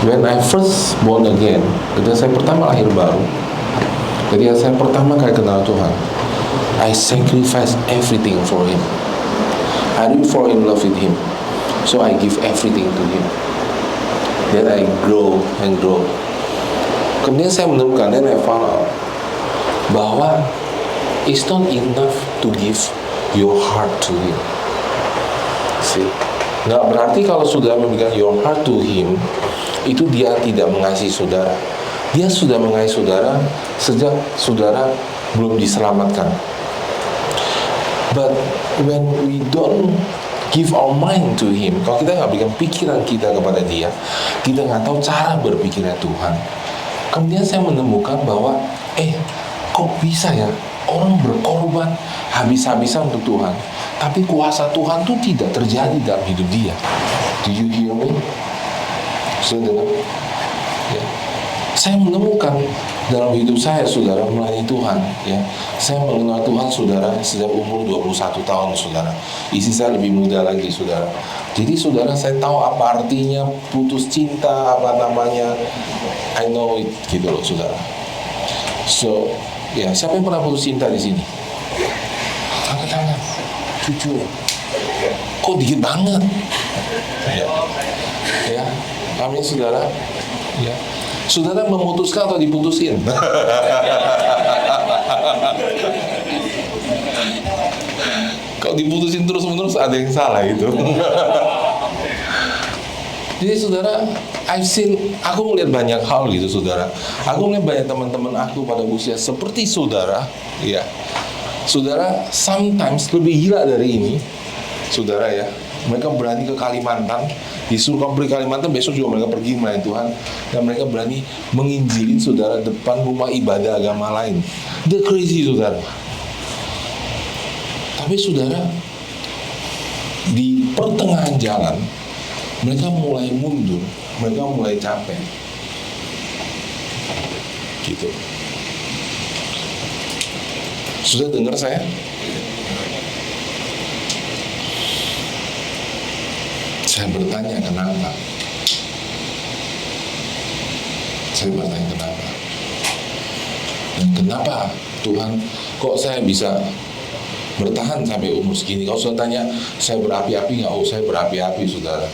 When I first born again, ketika saya pertama lahir baru, ketika saya pertama kali kenal Tuhan, I sacrifice everything for Him. I really fall in love with Him, so I give everything to Him. Then I grow and grow. Kemudian saya menemukan, dan I found out bahwa it's not enough to give your heart to Him. See, nggak berarti kalau saudara memberikan your heart to Him, itu dia tidak mengasihi saudara. Dia sudah mengasihi saudara sejak saudara belum diselamatkan. But when we don't give our mind to Him, kalau kita nggak berikan pikiran kita kepada Dia, kita nggak tahu cara berpikirnya Tuhan. Kemudian saya menemukan bahwa, kok bisa ya orang berkorban habis-habisan untuk Tuhan, tapi kuasa Tuhan itu tidak terjadi dalam hidup dia. Do you hear me? Saudara, ya. Saya menemukan dalam hidup saya, saudara, melayani Tuhan, ya. Saya mengenal Tuhan, saudara, sejak umur 21 tahun, saudara. Istri saya lebih muda lagi, saudara. Jadi, saudara, saya tahu apa artinya putus cinta, apa namanya. I know it, gitu loh, saudara. So, ya, siapa yang pernah putus cinta di sini? Angkat tangan, jujur. Kok dikit banget? Ya, amin, saudara. Ya. Saudara memutuskan atau diputusin? Kalau diputusin terus-menerus ada yang salah itu. Jadi saudara, aku melihat banyak hal gitu, saudara. Aku melihat banyak teman-teman aku pada usia seperti saudara, ya. Saudara, sometimes lebih gila dari ini, saudara ya. Mereka berani ke Kalimantan, disuruh kamu pergi Kalimantan, besok juga mereka pergi melayani Tuhan, dan mereka berani menginjilin saudara depan rumah ibadah agama lain. The crazy, saudara. Tapi saudara, di pertengahan jalan mereka mulai mundur, mereka mulai capek, gitu. Sudah dengar saya? Saya bertanya kenapa? Saya bertanya kenapa? Dan kenapa Tuhan kok saya bisa bertahan sampai umur segini? Kalau saya tanya, saya berapi-api nggak? Oh, saya berapi-api, saudara.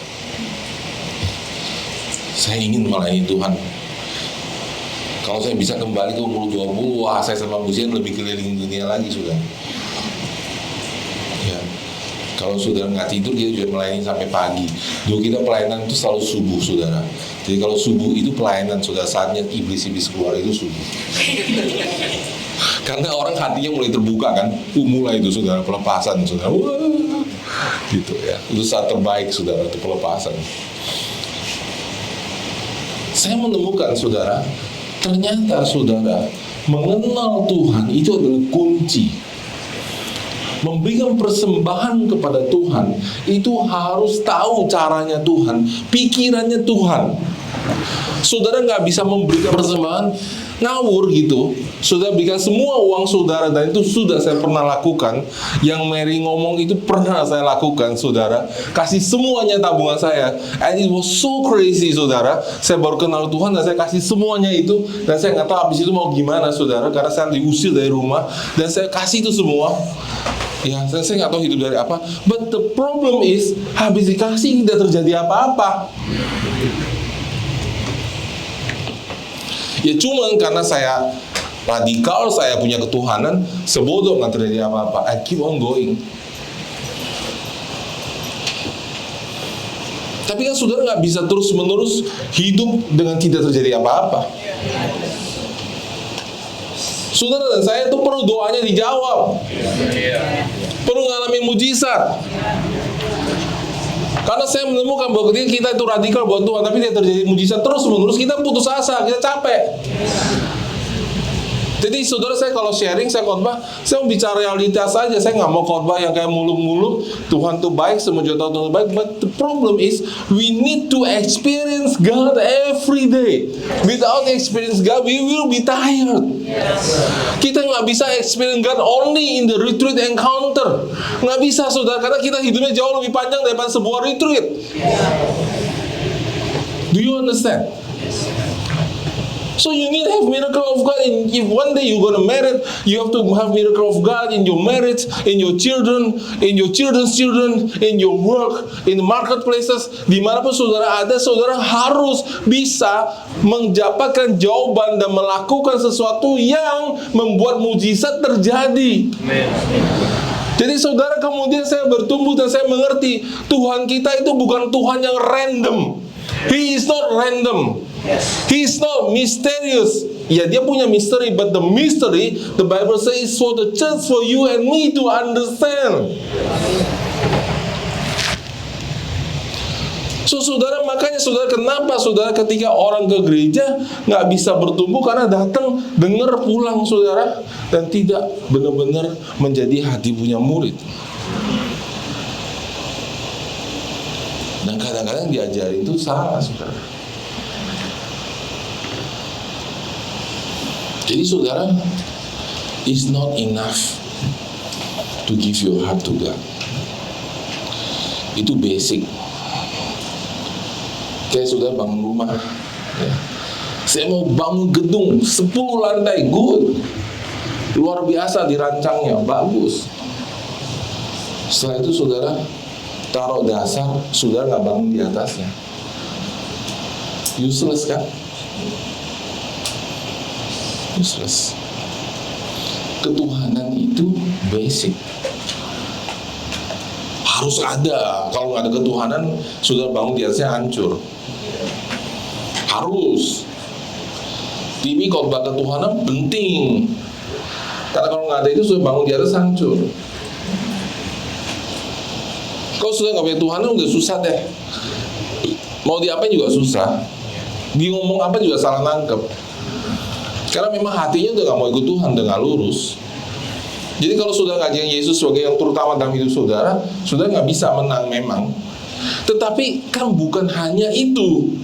Saya ingin melayani Tuhan. Kalau saya bisa kembali ke umur 20, wah, saya sama usia lebih keliling dunia lagi, saudara. Ya. Kalau saudara nggak tidur, kita juga melayani sampai pagi. Dulu kita pelayanan itu selalu subuh, saudara. Jadi kalau subuh itu pelayanan, saudara, saatnya iblis-iblis keluar itu subuh. Karena orang hatinya mulai terbuka kan, mulai itu, saudara, pelepasan, saudara. Wah, gitu ya. Itu saat terbaik, saudara, itu pelepasan. Saya menemukan, saudara, ternyata saudara mengenal Tuhan itu adalah kunci. Memberikan persembahan kepada Tuhan itu harus tahu caranya Tuhan, pikirannya Tuhan. Saudara nggak bisa memberikan persembahan ngawur gitu. Saudara berikan semua uang saudara, dan itu sudah saya pernah lakukan. Yang Mary ngomong itu pernah saya lakukan, saudara. Kasih semuanya tabungan saya, and it was so crazy, saudara. Saya baru kenal Tuhan dan saya kasih semuanya itu, dan saya nggak tahu habis itu mau gimana, saudara, karena saya diusir dari rumah dan saya kasih itu semua. Ya, saya nggak tahu hidup dari apa. But the problem is, habis dikasih tidak terjadi apa-apa. Ya cuman karena saya radikal, saya punya ketuhanan, sebodoh nggak terjadi apa-apa. I keep on going. Tapi kan saudara nggak bisa terus-menerus hidup dengan tidak terjadi apa-apa. Saudara dan saya itu perlu doanya dijawab, perlu ngalamin mujizat. Karena saya menemukan bahwa ketika kita itu radikal buat Tuhan, tapi tidak terjadi mujizat terus-menerus, kita putus asa, kita capek. Jadi saudara, saya kalau sharing, saya khotbah, saya mau bicara realitas saja. Saya nggak mau khotbah yang kayak muluk-muluk Tuhan tuh baik, semua juta tahun baik. But the problem is, we need to experience God every day. Without experience God, we will be tired. Kita nggak bisa experience God only in the retreat encounter. Nggak bisa, saudara, karena kita hidupnya jauh lebih panjang daripada sebuah retreat. Do you understand? So you need to have miracle of God. And if one day you're going to marry, you have to have miracle of God in your marriage, in your children, in your children's children, in your work, in the marketplaces. Dimanapun saudara ada, saudara harus bisa mendapatkan jawaban dan melakukan sesuatu yang membuat mujizat terjadi. Amen. Jadi saudara, kemudian saya bertumbuh dan saya mengerti Tuhan kita itu bukan Tuhan yang random. He is not random. He is not mysterious. Ya, dia punya misteri, but the mystery, the Bible says, is for the church, for you and me to understand. So saudara, makanya saudara, kenapa saudara ketika orang ke gereja nggak bisa bertumbuh? Karena datang, dengar, pulang saudara, dan tidak benar-benar menjadi hati punya murid. Dan kadang-kadang diajari itu salah, saudara. Jadi saudara, it's not enough to give your heart to God. Itu basic. Kayak saudara bangun rumah, ya. Saya mau bangun gedung 10 lantai, good. Luar biasa dirancangnya, bagus. Setelah itu saudara taruh dasar, saudara nggak bangun di atasnya. Useless kan? Useless. Ketuhanan itu basic. Harus ada. Kalau nggak ada ketuhanan, saudara bangun di atasnya hancur. Harus. TV khotbah ketuhanan penting. Karena kalau nggak ada itu, saudara bangun di atas hancur. Kalau sudah nggak punya Tuhan, udah susah deh. Mau diapain juga susah. Dia ngomong apa juga salah nangkep. Karena memang hatinya udah nggak mau ikut Tuhan, udah nggak lurus. Jadi kalau sudah nggak jadikan Yesus sebagai yang terutama dalam hidup saudara, sudah nggak bisa menang memang. Tetapi kan bukan hanya itu.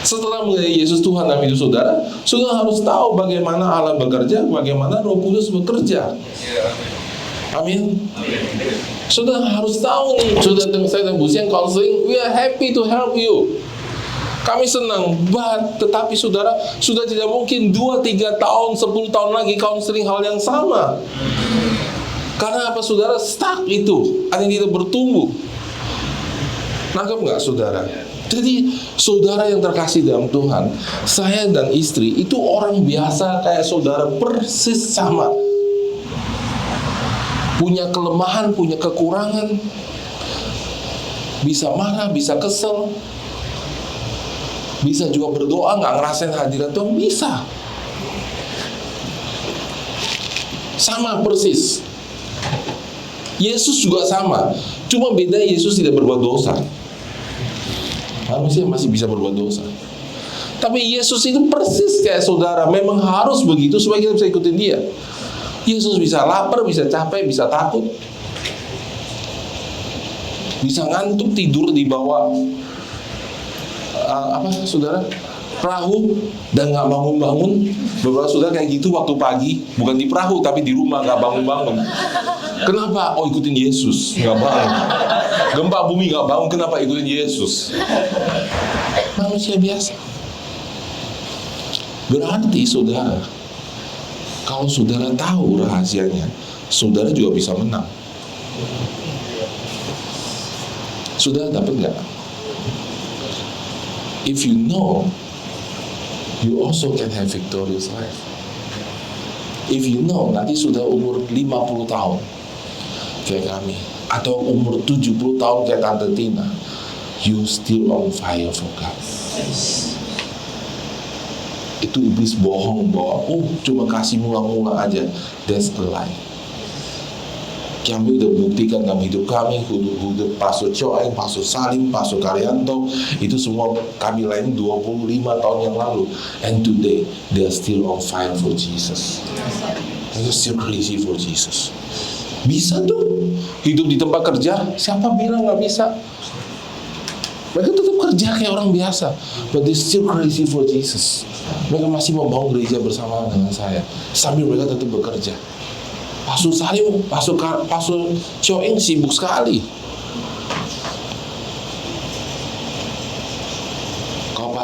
Setelah menjadi Yesus Tuhan dalam hidup saudara, saudara harus tahu bagaimana Allah bekerja, bagaimana Roh Kudus bekerja. Amin. Saudara harus tahu nih. Saudara dengan saya dan Bu Siang counseling, we are happy to help you. Kami senang, tetapi saudara sudah tidak mungkin 2-3 tahun, 10 tahun lagi counseling hal yang sama. Karena apa saudara? Stuck itu, ada yang tidak bertumbuh. Nangkep nggak saudara? Jadi saudara yang terkasih dalam Tuhan, saya dan istri itu orang biasa kayak saudara, persis sama. Punya kelemahan, punya kekurangan, bisa marah, bisa kesel, bisa juga berdoa nggak ngerasain hadirat Tuhan, bisa. Sama persis. Yesus juga sama, cuma beda Yesus tidak berbuat dosa. Manusia masih bisa berbuat dosa. Tapi Yesus itu persis kayak saudara, memang harus begitu supaya kita bisa ikutin dia. Yesus bisa lapar, bisa capek, bisa takut, bisa ngantuk, tidur di bawah saudara, perahu dan nggak bangun-bangun. Beberapa saudara kayak gitu waktu pagi, bukan di perahu tapi di rumah nggak bangun-bangun. Kenapa? Oh, ikutin Yesus, nggak bangun. Gempa bumi nggak bangun, kenapa? Ikutin Yesus. Manusia biasa. Berarti saudara, kalau saudara tahu rahasianya, saudara juga bisa menang. Saudara dapat nggak? If you know, you also can have victorious life. If you know, nanti sudah umur 50 tahun kayak kami, atau umur 70 tahun kayak Tante Tina, you still on fire for God. Itu iblis bohong bahwa cuma kasih mula-mula aja. That's a lie. Kami udah buktikan dalam hidup kami, hidup Pastor Choeng, Pastor Salim, Pastor Karyanto, itu semua kami lain 25 tahun yang lalu. And today, they are still on fire for Jesus. They are still crazy for Jesus. Bisa tuh hidup di tempat kerja. Siapa bilang nggak bisa? Mereka tetap kerja kayak orang biasa, but they still crazy for Jesus. Mereka masih mau bangun gereja bersama dengan saya, sambil mereka tetap bekerja. Pastor Salim, Pastor Choeng sibuk sekali.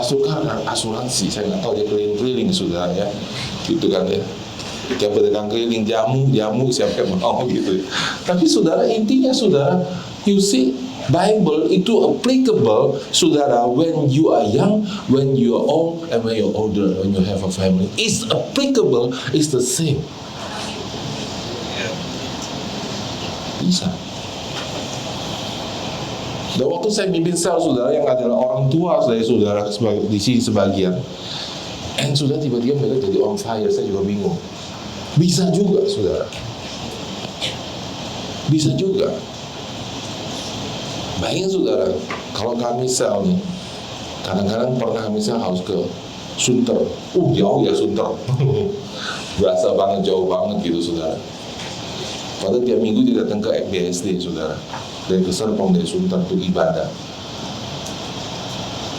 pasukan asuransi, saya nggak tahu dia keliling-keliling saudara ya, gitu kan ya. Tiap pedagang keliling jamu siapa yang mau gitu. Tapi saudara, intinya saudara, you see, Bible itu applicable saudara when you are young, when you are old, and when you are older, when you have a family. It's applicable, it's the same. Bisa. Dan waktu saya mimpin sel saudara yang adalah orang tua dari saudara di sini sebagian, and sudah tiba-tiba mereka jadi on fire, saya juga bingung. Bisa juga saudara, bisa juga. Bayangin saudara, kalau kami sel nih, kadang-kadang pernah kami sel harus ke Sunter, jauh ya Sunter, berasa banget jauh banget gitu saudara. Padahal tiap minggu dia datang ke FBSD saudara, dari ke Serpong, dari Sunter untuk ibadah.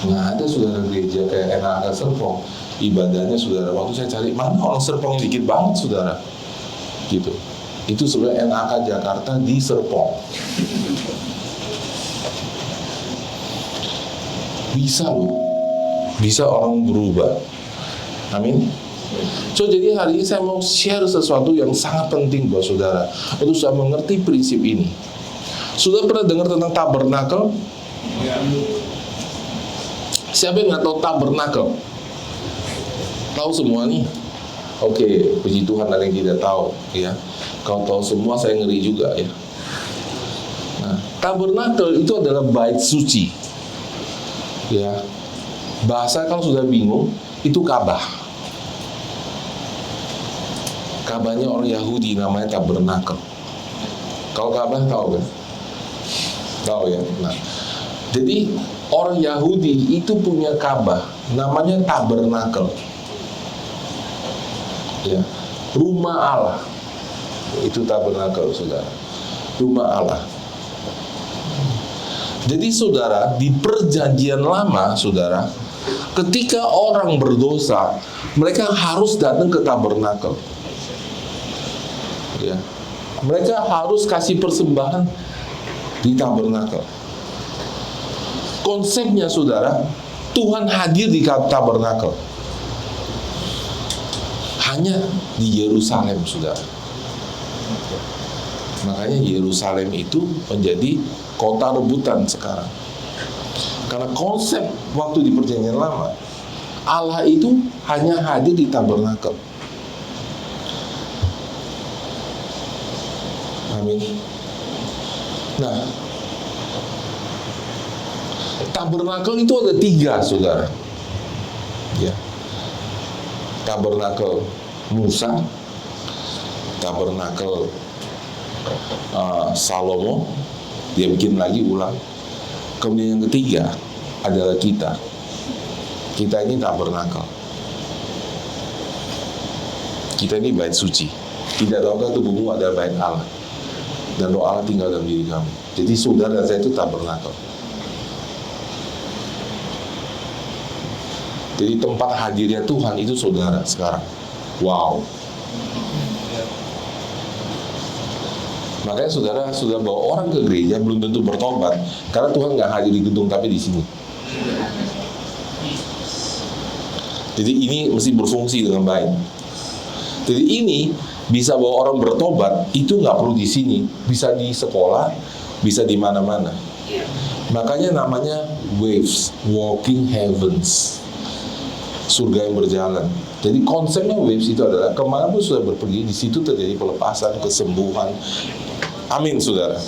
Nggak ada saudara gereja kayak NAK Serpong, ibadahnya saudara. Waktu saya cari mana orang Serpong yang dikit banget saudara, gitu. Itu sebenarnya NAK Jakarta di Serpong. Bisa loh, bisa orang berubah. Amin. So jadi hari ini saya mau share sesuatu yang sangat penting buat saudara untuk saya mengerti prinsip ini. Sudah pernah dengar tentang tabernakel? Siapa yang nggak tahu tabernakel? Tahu semua nih? Oke, puji Tuhan ada yang tidak tahu ya. Kalau tahu semua saya ngeri juga ya. Nah, tabernakel itu adalah bait suci. Ya, bahasa kalau sudah bingung itu Ka'bah. Ka'bahnya orang Yahudi namanya tabernakel. Kalau Ka'bah tahu kan? Tahu ya. Nah, jadi orang Yahudi itu punya Ka'bah namanya tabernakel. Ya, rumah Allah. Itu tabernakel saudara. Rumah Allah. Jadi saudara, di perjanjian lama saudara, ketika orang berdosa, mereka harus datang ke tabernakel. Ya. Mereka harus kasih persembahan di tabernakel. Konsepnya saudara, Tuhan hadir di tabernakel. Hanya di Yerusalem saudara. Makanya Yerusalem itu menjadi kota rebutan sekarang. Karena konsep waktu di perjanjian lama, Allah itu hanya hadir di tabernakel. Amin. Nah, tabernakel itu ada 3 saudara. Ya. Tabernakel Musa, tabernakel Salomo, dia bikin lagi ulang. Kemudian yang ketiga adalah kita. Kita ini tabernakel. Kita ini bait suci. Tidak tahukah tubuhmu adalah bait Allah, dan roh Allah tinggal dalam diri kamu. Jadi saudara dan saya itu tabernakel. Jadi tempat hadirnya Tuhan itu saudara sekarang. Wow. Makanya saudara sudah bawa orang ke gereja belum tentu bertobat, karena Tuhan nggak hadir di gedung tapi di sini. Jadi ini mesti berfungsi dengan baik. Jadi ini bisa bawa orang bertobat, itu nggak perlu di sini, bisa di sekolah, bisa di mana-mana. Makanya namanya waves, walking heavens, surga yang berjalan. Jadi konsepnya waves itu adalah kemanapun sudah berpergi, di situ terjadi pelepasan, kesembuhan. Amin saudara.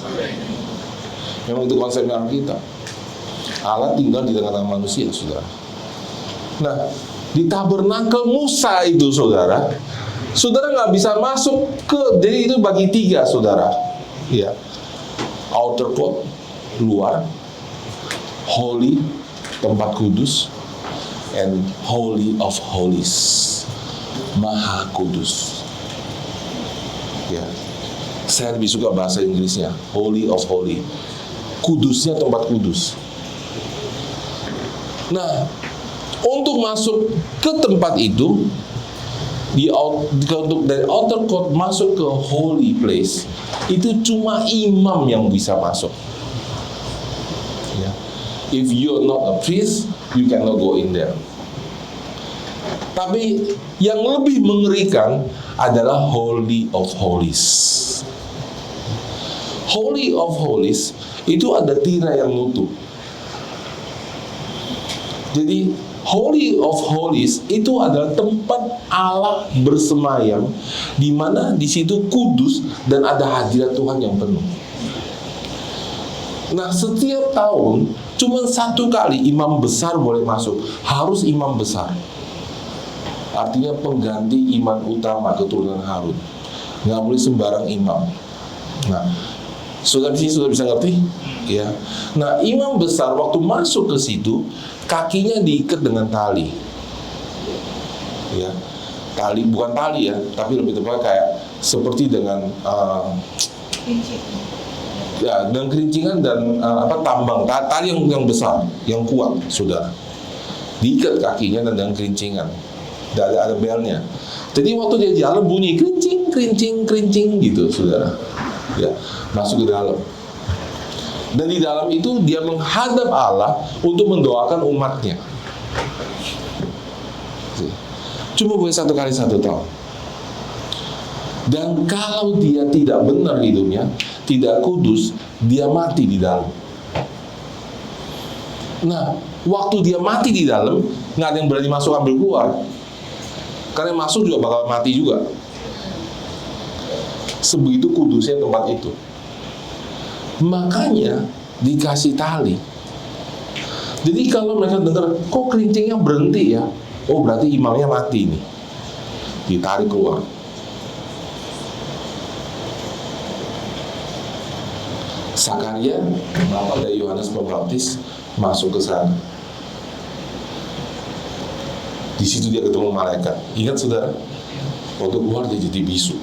Memang itu konsepnya kita. Allah tinggal di tengah-tengah manusia saudara. Nah, di tabernakel Musa itu saudara, saudara nggak bisa masuk ke, jadi itu bagi 3 saudara. Ya, outer court, luar, holy, tempat kudus, and holy of holies, maha kudus. Ya, saya lebih suka bahasa Inggrisnya, holy of holy, kudusnya tempat kudus. Nah, untuk masuk ke tempat itu, untuk dari outer court masuk ke holy place, itu cuma imam yang bisa masuk. Ya. If you're not a priest, you cannot go in there. Tapi yang lebih mengerikan adalah Holy of Holies. Holy of Holies itu ada tirai yang nutup. Jadi Holy of Holies itu adalah tempat Allah bersemayam, di mana di situ kudus dan ada hadirat Tuhan yang penuh. Nah, setiap tahun cuma satu kali imam besar boleh masuk, harus imam besar. Artinya pengganti imam utama keturunan Harun. Nggak boleh sembarang imam. Nah, sudah di sini sudah bisa ngerti? Ya. Nah, imam besar waktu masuk ke situ, kakinya diikat dengan tali. Ya. Tali, bukan tali ya, tapi lebih tepat kayak seperti dengan ya, dengan kerincingan dan tambang, tali yang besar, yang kuat, sudah diikat kakinya dan dengan kerincingan, ada belnya. Jadi waktu dia jalan bunyi kerincing, kerincing, kerincing gitu, saudara. Ya, masuk ke dalam. Dan di dalam itu dia menghadap Allah untuk mendoakan umatnya. Cuma boleh satu kali satu tahun. Dan kalau dia tidak benar hidupnya, tidak kudus, dia mati di dalam. Nah, waktu dia mati di dalam, nggak ada yang berani masuk ambil keluar. Karena yang masuk juga bakal mati juga. Sebegitu kudusnya tempat itu. Makanya dikasih tali. Jadi kalau mereka dengar, kok kerincingnya berhenti ya? Oh, berarti imamnya mati nih. Ditarik keluar. Sakaria, bapak dari Yohanes Pembaptis, masuk ke sana. Di situ dia ketemu malaikat. Ingat saudara, waktu keluar dia jadi bisu.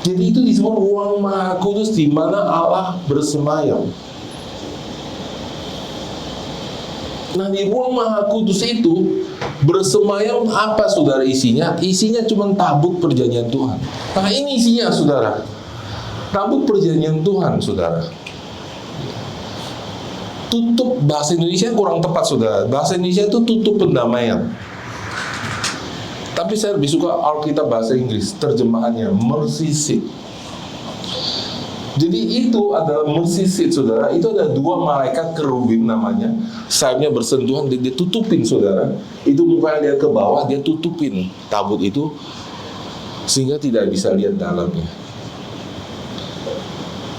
Jadi itu disebut ruang maha kudus, di mana Allah bersemayam. Nah, di ruang maha kudus itu bersemayam apa saudara isinya? Isinya cuma tabut perjanjian Tuhan. Nah, ini isinya saudara. Tabut perjanjian Tuhan, saudara. Tutup, bahasa Indonesia kurang tepat, saudara. Bahasa Indonesia itu tutup pendamaian. Tapi saya lebih suka Alkitab bahasa Inggris, terjemahannya mercy seat. Jadi itu adalah mercy seat, saudara. Itu ada dua malaikat kerubim namanya. Sayapnya bersentuhan, dia tutupin, saudara. Itu mukanya lihat ke bawah, dia tutupin tabut itu sehingga tidak bisa lihat dalamnya.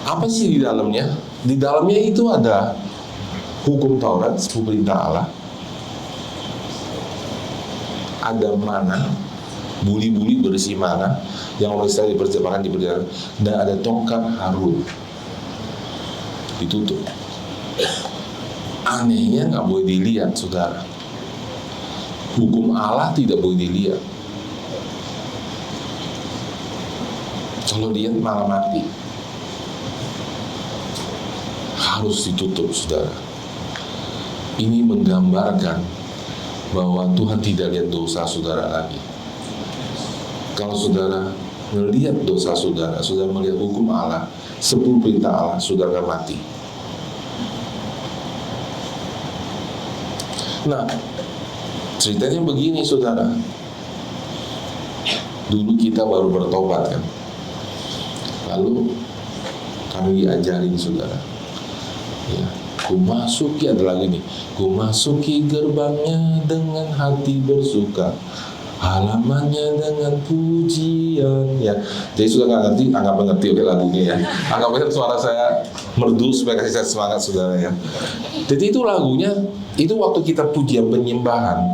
Apa sih di dalamnya? Di dalamnya itu ada hukum Taurat, perintah Allah. Ada mana, buli-buli berisi mana yang oleh Israel diperjalankan di perjalanan, dan ada tongkat Harun ditutup. Anehnya nggak boleh dilihat, saudara. Hukum Allah tidak boleh dilihat. Kalau lihat malah mati. Harus ditutup, saudara. Ini menggambarkan bahwa Tuhan tidak lihat dosa saudara lagi. Kalau saudara melihat dosa saudara, saudara melihat hukum Allah, 10 perintah Allah, saudara akan mati. Nah, ceritanya begini, saudara. Dulu kita baru bertobat kan. Lalu kami diajarin, saudara. Ya, ku masuki, ada lagi nih. Ku masuki gerbangnya dengan hati bersuka, halamannya dengan pujian. Ya, jadi sudah nggak ngerti, anggap mengerti oke lagunya ya. Anggap aja suara saya merdu supaya kasih saya semangat, saudara ya. Jadi itu lagunya, itu waktu kita pujian penyembahan.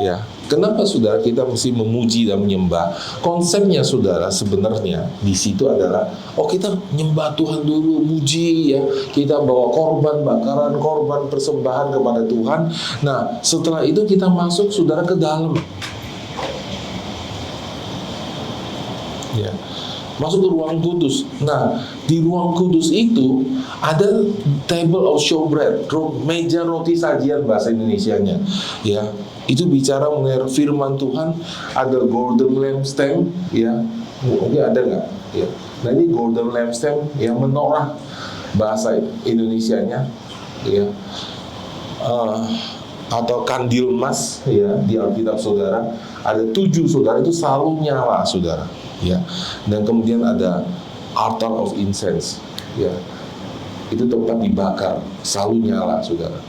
Ya, kenapa saudara kita mesti memuji dan menyembah? Konsepnya saudara sebenarnya di situ adalah, oh kita nyembah Tuhan dulu, muji ya, kita bawa korban bakaran, korban persembahan kepada Tuhan. Nah, setelah itu kita masuk saudara ke dalam. Ya, masuk ke ruang kudus. Nah, di ruang kudus itu ada table of showbread, meja roti sajian bahasa Indonesianya. Ya, itu bicara mengenai firman Tuhan. Ada golden lampstand, ya, mungkin ada nggak? Ya, nah ini golden lampstand yang menorah bahasa Indonesianya. Ya, eh, atau kandil emas ya di Alkitab saudara, ada 7 saudara, itu selalu nyala saudara ya. Dan kemudian ada altar of incense ya, itu tempat dibakar selalu nyala saudara.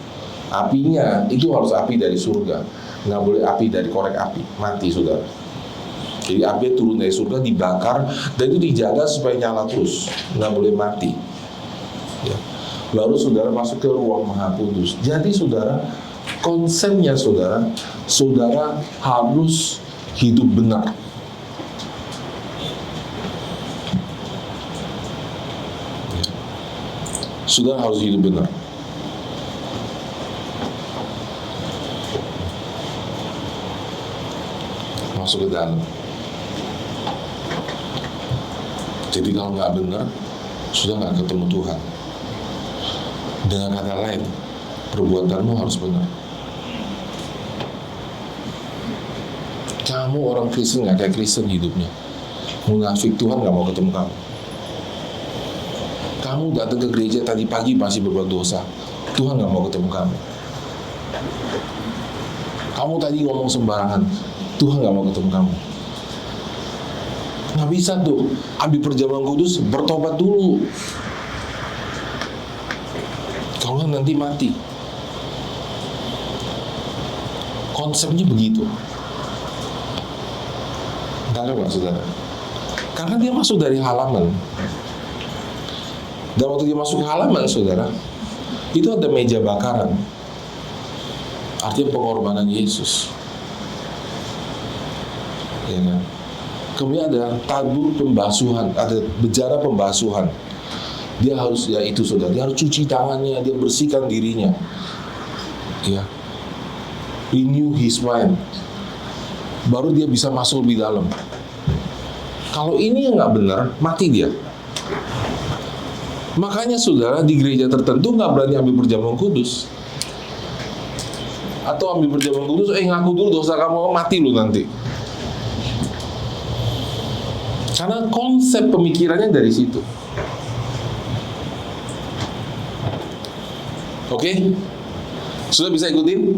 Apinya itu harus api dari surga, nggak boleh api dari korek api, mati saudara. Jadi api turun dari surga, dibakar, dan itu dijaga supaya nyala terus, nggak boleh mati ya. Lalu saudara masuk ke ruang Maha Kudus. Jadi saudara, konsepnya saudara, saudara harus hidup benar. Saudara harus hidup benar. Masuk ke dalam. Jadi kalau nggak benar, sudah nggak ketemu Tuhan. Dengan kata lain, perbuatanmu harus benar. Kamu orang Kristen nggak kayak Kristen hidupnya. Munafik, Tuhan nggak mau ketemu kamu. Kamu datang ke gereja tadi pagi masih berbuat dosa, Tuhan nggak mau ketemu kamu. Kamu tadi ngomong sembarangan, Tuhan nggak mau ketemu kamu. Nggak bisa tuh, ambil perjamuan kudus, bertobat dulu. Kalau nanti mati. Konsepnya begitu. Tahu nggak saudara? Karena dia masuk dari halaman. Dan waktu dia masuk ke halaman saudara, itu ada meja bakaran. Artinya pengorbanan Yesus. Ya kan? Kemudian ada tabur pembasuhan, ada bejana pembasuhan. Dia harus, ya itu saudara, dia harus cuci tangannya, dia bersihkan dirinya. Ya. Renew his mind. Baru dia bisa masuk lebih dalam. Kalau ini yang nggak benar, mati dia. Makanya saudara, di gereja tertentu nggak berani ambil perjamuan kudus. Atau ambil perjamuan kudus, ngaku dulu dosa kamu, mati lu nanti. Karena konsep pemikirannya dari situ. Oke? Sudah bisa ikutin?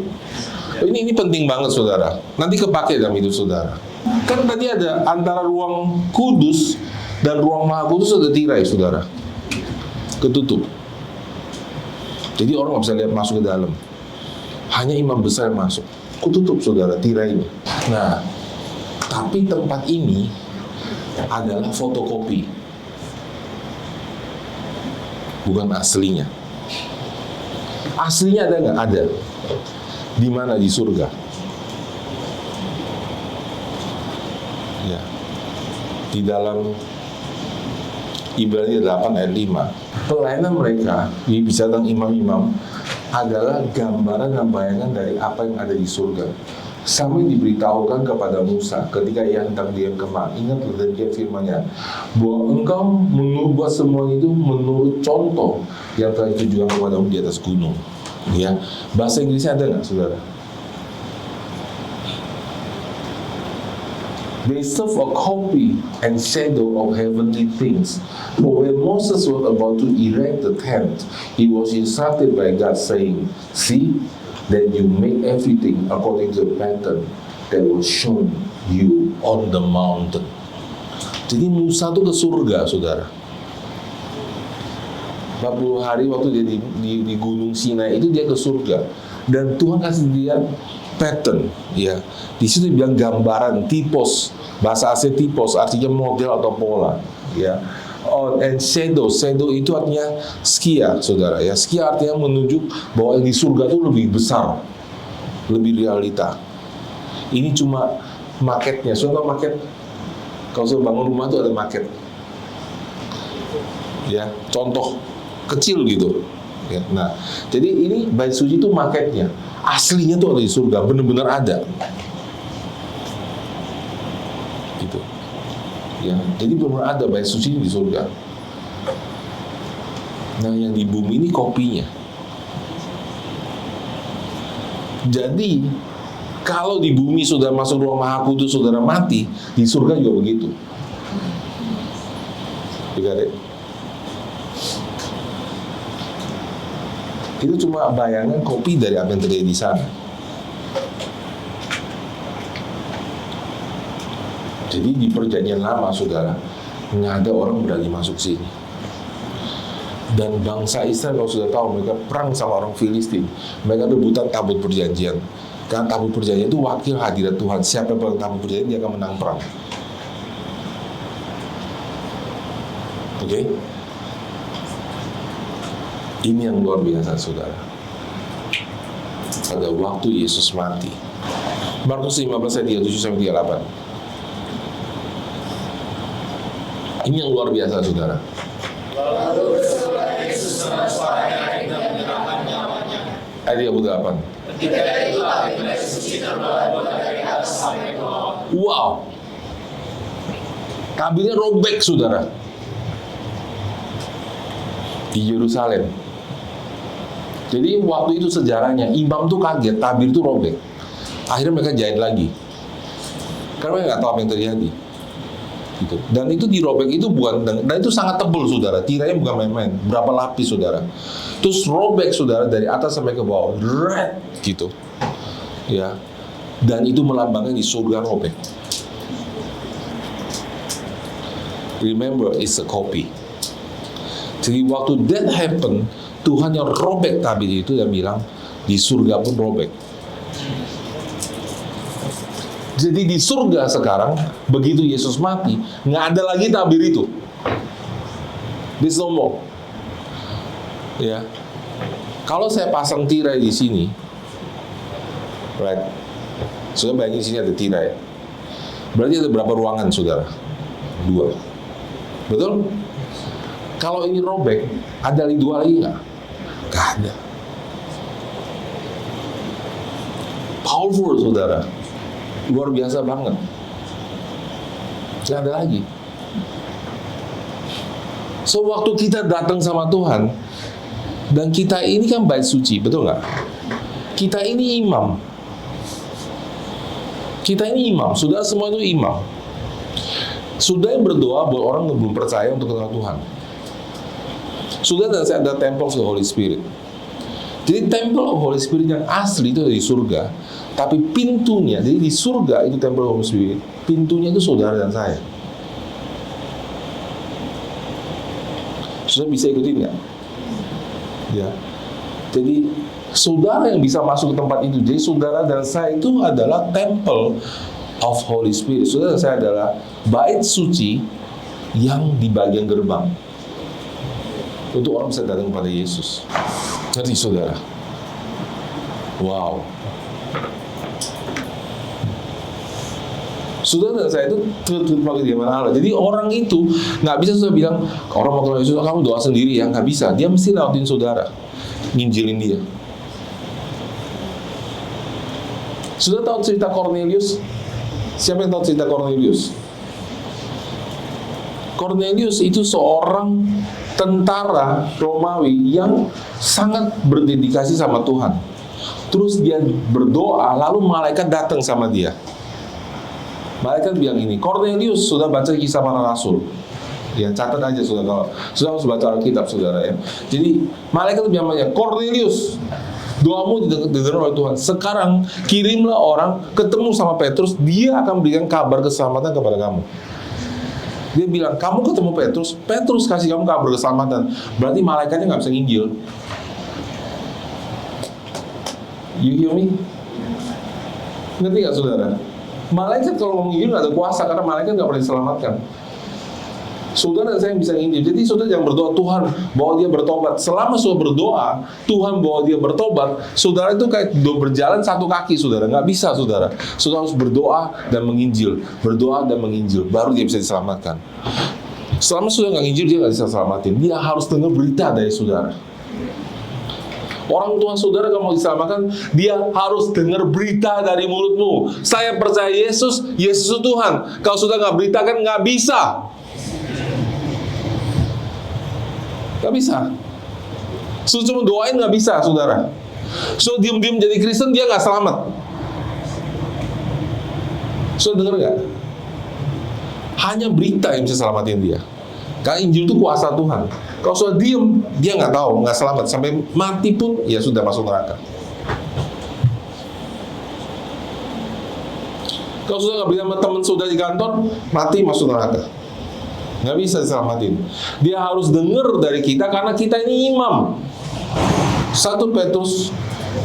Ini penting banget saudara. Nanti kepake dalam hidup saudara. Kan tadi ada antara ruang kudus dan ruang Maha Kudus ada tirai saudara. Ketutup. Jadi orang nggak bisa lihat masuk ke dalam. Hanya imam besar yang masuk. Ketutup saudara tirai ini. Nah, tapi tempat ini adalah fotokopi, bukan aslinya. Aslinya ada nggak? Ada. Di mana? Di surga. Ya. Di dalam Ibrani 8 ayat 5. Pelayanan mereka, bisa tentang imam-imam, adalah gambaran dan bayangan dari apa yang ada di surga. Sama diberitahukan kepada Musa ketika ia hendak diam kemah. Ingatlah demikian firman-Nya, bahwa engkau mengubah semua itu menurut contoh yang telah ditujukan kepadamu di atas gunung. Ya, bahasa Inggrisnya ada nggak, saudara? They serve a copy and shadow of heavenly things. For when Moses was about to erect the tent, he was instructed by God, saying, "See, that you make everything according to the pattern that was shown you on the mountain." Jadi Musa itu ke surga, saudara. 40 hari waktu dia di Gunung Sinai itu dia ke surga. Dan Tuhan kasih dia pattern, ya. Di situ dibilang gambaran, tipos. Bahasa asli tipos artinya model atau pola, ya. And shadow itu artinya skia, saudara, ya. Skia artinya menunjuk bahwa yang di surga itu lebih besar, lebih realita. Ini cuma maketnya. Soalnya maket, kalau saya bangun rumah itu ada maket, ya, contoh kecil gitu, ya. Nah, jadi ini bait suci itu maketnya. Aslinya tuh ada di surga, benar-benar ada. Gitu. Ya, jadi benar-benar ada bait suci di surga. Nah, yang di bumi ini kopinya. Jadi, kalau di bumi sudah masuk ruang Maha Kudus, saudara mati, di surga juga begitu. You got it? Itu cuma bayangan kopi dari apa yang terjadi di sana. Jadi di perjanjian lama, saudara, nggak ada orang berani masuk sini. Dan bangsa Israel, kalau sudah tahu, mereka perang sama orang Filistin. Mereka rebutan tabut perjanjian. Karena tabut perjanjian itu wakil hadirat Tuhan. Siapa yang pegang tabut perjanjian, dia akan menang perang. Oke? Ini yang luar biasa, saudara. Pada waktu Yesus mati. Markus 15 ayat 37-38. Ini yang luar biasa, saudara. Lalu berserulah Yesus dengan suaranya hingga menyerahkan nyawanya. Ayat 38. Ketika itu tabir suci terbelah-belah dari atas sampai ke bawah. Wow. Tabirnya robek, saudara. Di Yerusalem. Jadi waktu itu sejarahnya, imam tuh kaget, tabir itu robek. Akhirnya mereka jahit lagi. Karena mereka nggak tahu apa yang terjadi. Gitu. Dan itu dirobek itu bukan, dan itu sangat tebal, saudara. Tiranya bukan main-main. Berapa lapis, saudara. Terus robek, saudara, dari atas sampai ke bawah. Red, gitu. Ya. Dan itu melambangkan di surga robek. Remember, it's a copy. Jadi waktu that happen, Tuhan yang robek tabir itu dan bilang, di surga pun robek. Jadi di surga sekarang, begitu Yesus mati, nggak ada lagi tabir itu. There's no more. Ya, kalau saya pasang tirai di sini, right? Sudah bayangin di sini ada tirai. Berarti ada berapa ruangan, saudara? 2. Betul? Kalau ini robek, ada lagi 2 lagi nggak? Nggak ada. Powerful, saudara. Luar biasa banget. Nggak ada lagi. So, waktu kita datang sama Tuhan, dan kita ini kan bait suci, betul nggak? Kita ini imam. Kita ini imam. Saudara semua itu imam. Sudah yang berdoa buat orang yang belum percaya untuk kenal Tuhan. Sudah, dan saya ada temple of the Holy Spirit. Jadi temple of Holy Spirit yang asli itu dari surga. Tapi pintunya, jadi di surga itu temple of Holy Spirit. Pintunya itu saudara dan saya. Saudara bisa ikutin nggak? Ya. Jadi saudara yang bisa masuk ke tempat itu. Jadi saudara dan saya itu adalah temple of Holy Spirit. Saudara dan saya adalah bait suci yang di bagian gerbang. Untuk orang bisa datang kepada Yesus. Ngerti, saudara? Wow. Saudara dan saya itu terpakai di mana Allah. Jadi orang itu nggak bisa sudah bilang, orang mau kenal Yesus, kamu doa sendiri ya, nggak bisa. Dia mesti lewatin saudara, nginjilin dia. Sudah tahu cerita Cornelius? Siapa yang tahu cerita Cornelius? Cornelius itu seorang tentara Romawi yang sangat berdedikasi sama Tuhan. Terus dia berdoa, lalu malaikat datang sama dia. Malaikat bilang ini, Cornelius, sudah baca Kisah Para Rasul? Ya, catat aja sudah, kalau sudah harus baca Alkitab, saudara ya. Jadi malaikat bilang, Cornelius, doamu didengar oleh Tuhan. Sekarang kirimlah orang ketemu sama Petrus, dia akan berikan kabar keselamatan kepada kamu. Dia bilang, kamu ketemu Petrus, Petrus kasih kamu kabar keselamatan. Berarti malaikatnya nggak bisa nginjil. You hear me? Ngerti nggak, saudara? Malaikat kalau mau nginjil nggak ada kuasa, karena malaikat nggak pernah diselamatkan. Saudara dan saya yang bisa nginjil. Jadi saudara jangan berdoa, Tuhan bawa dia bertobat. Selama saudara berdoa, Tuhan bawa dia bertobat, saudara itu kayak berjalan satu kaki, saudara. Nggak bisa, saudara. Saudara harus berdoa dan menginjil. Berdoa dan menginjil, baru dia bisa diselamatkan. Selama saudara nggak nginjil, dia nggak bisa selamatin. Dia harus dengar berita dari saudara. Orang tua saudara kalau mau diselamatkan, dia harus dengar berita dari mulutmu. Saya percaya Yesus, Yesus itu Tuhan. Kalau saudara nggak beritakan, nggak bisa. Nggak bisa. So, cuma doain nggak bisa, saudara. So, diam-diam jadi Kristen, dia nggak selamat. So, dengar nggak? Hanya berita yang bisa selamatin dia. Karena Injil itu kuasa Tuhan. Kalau sudah diem, dia nggak tahu, nggak selamat. Sampai mati pun, ya sudah masuk neraka. Kalau sudah nggak bilang sama teman sudah di kantor, mati masuk neraka. Nggak bisa diselamatin. Dia harus dengar dari kita karena kita ini imam. 1 Petrus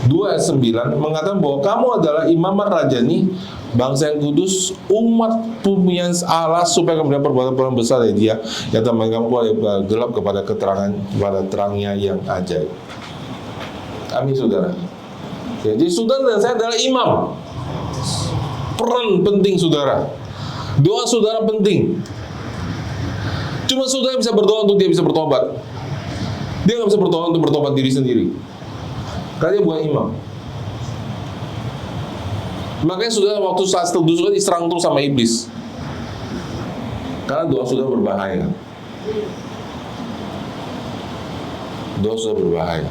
2 ayat 9 mengatakan bahwa kamu adalah imam rajani, bangsa yang kudus, umat pemilihan Allah, supaya kemudian perbuatan besar dari Dia yang telah kamu keluar gelap kepada keterangan, kepada terangnya yang ajaib. Amin, saudara. Ya, jadi saudara dan saya adalah imam. Peran penting, saudara. Doa saudara penting. Cuma saudara bisa berdoa untuk dia bisa bertobat. Dia nggak bisa berdoa untuk bertobat diri sendiri. Karena dia bukan imam. Makanya saudara waktu saat teduh saudara diserang terus sama iblis. Karena doa saudara berbahaya. Doa saudara berbahaya.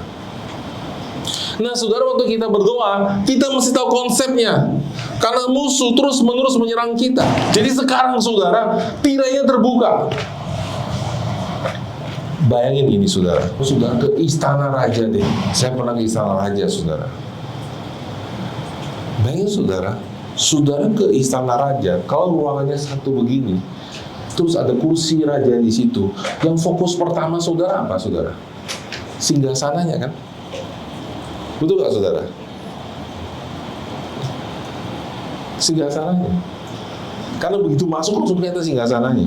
Nah, saudara, waktu kita berdoa, kita mesti tahu konsepnya. Karena musuh terus-menerus menyerang kita. Jadi sekarang, saudara, tirainya terbuka. Bayangin ini, saudara. Saudara ke istana raja deh. Saya pernah ke istana raja, saudara. Bayangin, saudara. Saudara ke istana raja, kalau ruangannya satu begini, terus ada kursi raja di situ. Yang fokus pertama saudara apa, saudara? Singgasananya, kan? Betul nggak, saudara? Singgasananya. Karena begitu masuk langsung kelihatan singgasananya.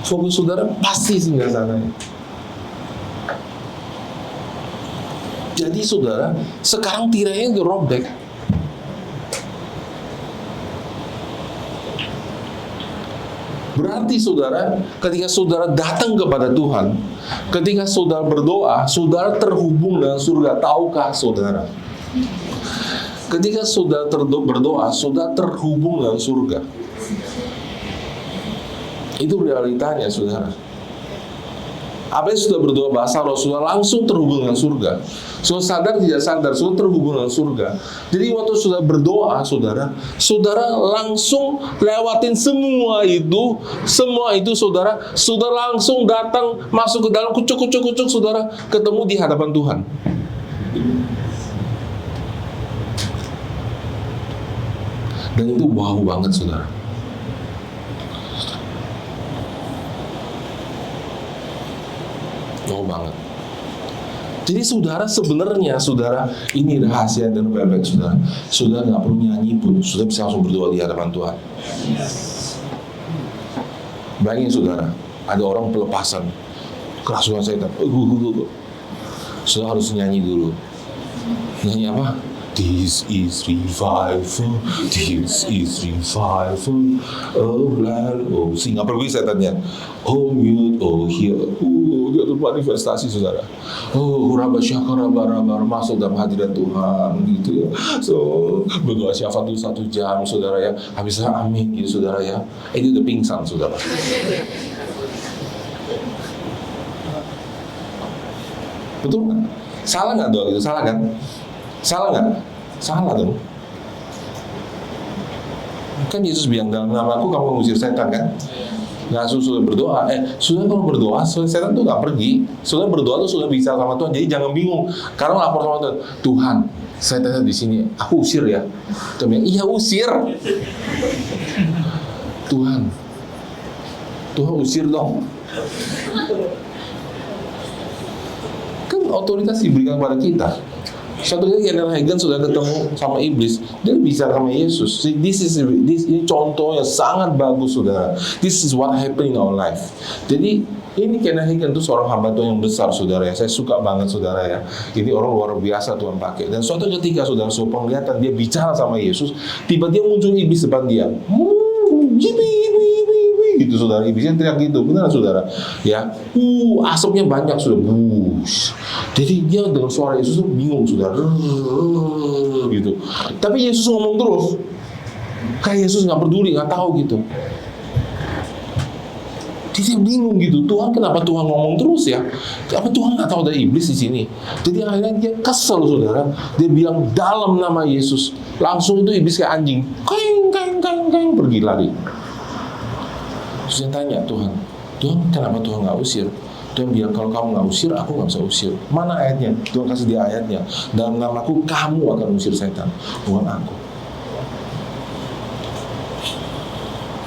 Fokus saudara pasti singgasananya. Jadi saudara, sekarang tirainya udah robek. Berarti saudara, ketika saudara datang kepada Tuhan, ketika saudara berdoa, saudara terhubung dengan surga. Tahukah saudara? Ketika saudara berdoa, saudara terhubung dengan surga. Itu realitanya, saudara. Apa yang sudah berdoa bahasa roh, saudara langsung terhubung dengan surga. Saudara sadar tidak sadar, saudara terhubung dengan surga. Jadi waktu saudara berdoa, saudara langsung lewatin semua itu saudara langsung datang masuk ke dalam kucuk, saudara ketemu di hadapan Tuhan. Dan itu wow banget, saudara. Wow banget. Jadi saudara, sebenarnya saudara, ini rahasia dan baik-baik, saudara. Saudara nggak perlu nyanyi pun, saudara bisa langsung berdoa di hadapan Tuhan. Bayangin, saudara, ada orang pelepasan kerasukan setan. Saudara harus nyanyi dulu. Nyanyi apa? This is revival, this is revival. Oh land, oh singa pergi setannya. Oh mute, oh heal. Dia termanifestasi, saudara. Oh huraba syakara barabar, masuk dalam hadirat Tuhan, gitu ya. So berdoa syafaat dulu 1 jam, saudara ya. Habis amin, gitu, saudara ya. Itu udah pingsan, saudara. Betul nggak? Salah nggak doa gitu? Salah kan? Salah nggak? Salah dong. Kan Yesus bilang, dalam namaku kamu mengusir setan, kan? Nggak sudah berdoa. Sudah kalau berdoa, setan tuh nggak pergi. Sudah berdoa tuh sudah bisa sama Tuhan. Jadi jangan bingung. Karena lapor sama Tuhan, Tuhan, setan di sini, aku usir ya. Tuhan bilang, iya usir. Tuhan usir dong. Kan otoritas diberikan kepada kita. Suatu kali Kenneth Hagin sudah ketemu sama iblis, dia bicara sama Yesus. Ini contoh yang sangat bagus, saudara. This is what happened in our life. Jadi ini Kenneth Hagin itu seorang hamba Tuhan yang besar, saudara ya. Saya suka banget, saudara ya. Ini orang luar biasa Tuhan pakai. Dan suatu ketika, saudara, suatu penglihatan dia bicara sama Yesus, tiba-tiba muncul iblis depan dia. Gitu, saudara, iblisnya teriak gitu, benar, saudara ya. Asapnya banyak, sudah bush. Jadi dia dengan suara Yesus tuh bingung, saudara, gitu. Tapi Yesus ngomong terus, kayak Yesus nggak peduli, nggak tahu gitu. Jadi dia bingung gitu, Tuhan, kenapa Tuhan ngomong terus ya? Apa Tuhan nggak tahu ada iblis di sini? Jadi akhirnya dia kesel, saudara. Dia bilang dalam nama Yesus, langsung itu iblis kayak anjing, kaing, pergi lari. Terus dia tanya, Tuhan, kenapa Tuhan nggak usir? Tuhan bilang, kalau kamu nggak usir, aku nggak bisa usir. Mana ayatnya? Tuhan kasih dia ayatnya. Dalam namaku kamu akan usir setan, bukan aku.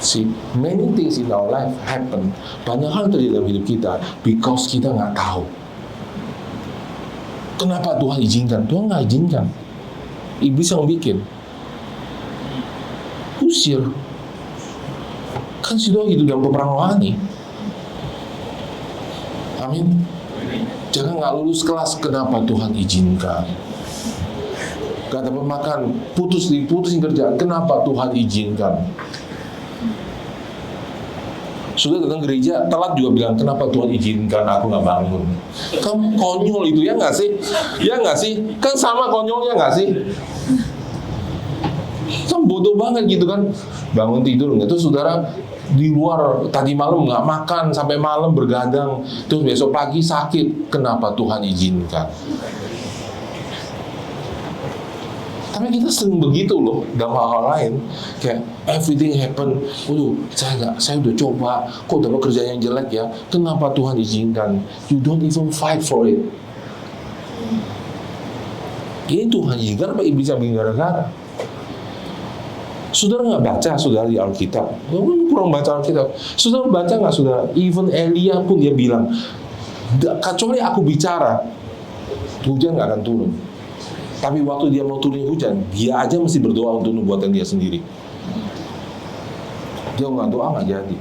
See, many things in our life happen. Banyak hal terjadi dalam hidup kita because kita nggak tahu. Kenapa Tuhan izinkan? Tuhan nggak izinkan. Iblis yang bikin. Usir. Kan sudah hidup dalam peperangan rohani. Amin. Jangan nggak lulus kelas, kenapa Tuhan izinkan? Gak dapat makan, putusin kerjaan, kenapa Tuhan izinkan? Sudah datang gereja, telat juga bilang, kenapa Tuhan izinkan aku nggak bangun? Kan konyol itu, ya nggak sih? Ya nggak sih? Kan sama konyolnya nggak sih? Kan bodoh banget gitu kan? Bangun tidur nggak tuh saudara? Di luar tadi malam nggak makan sampai malam bergadang, terus besok pagi sakit, kenapa Tuhan izinkan? Tapi kita sering begitu loh dalam hal-hal lain, kayak everything happen, saya udah coba, kok dapat kerjaan yang jelek ya, kenapa Tuhan izinkan? You don't even fight for it. Ini Tuhan izinkan apa iblis yang bikin gara-gara? Saudara nggak baca, saudara di Alkitab, kurang baca Alkitab. Saudara baca nggak, saudara? Even Elia pun dia bilang, kecuali aku bicara, hujan nggak akan turun. Tapi waktu dia mau turun hujan, dia aja mesti berdoa untuk nubuatan dia sendiri. Dia nggak doa nggak jadi.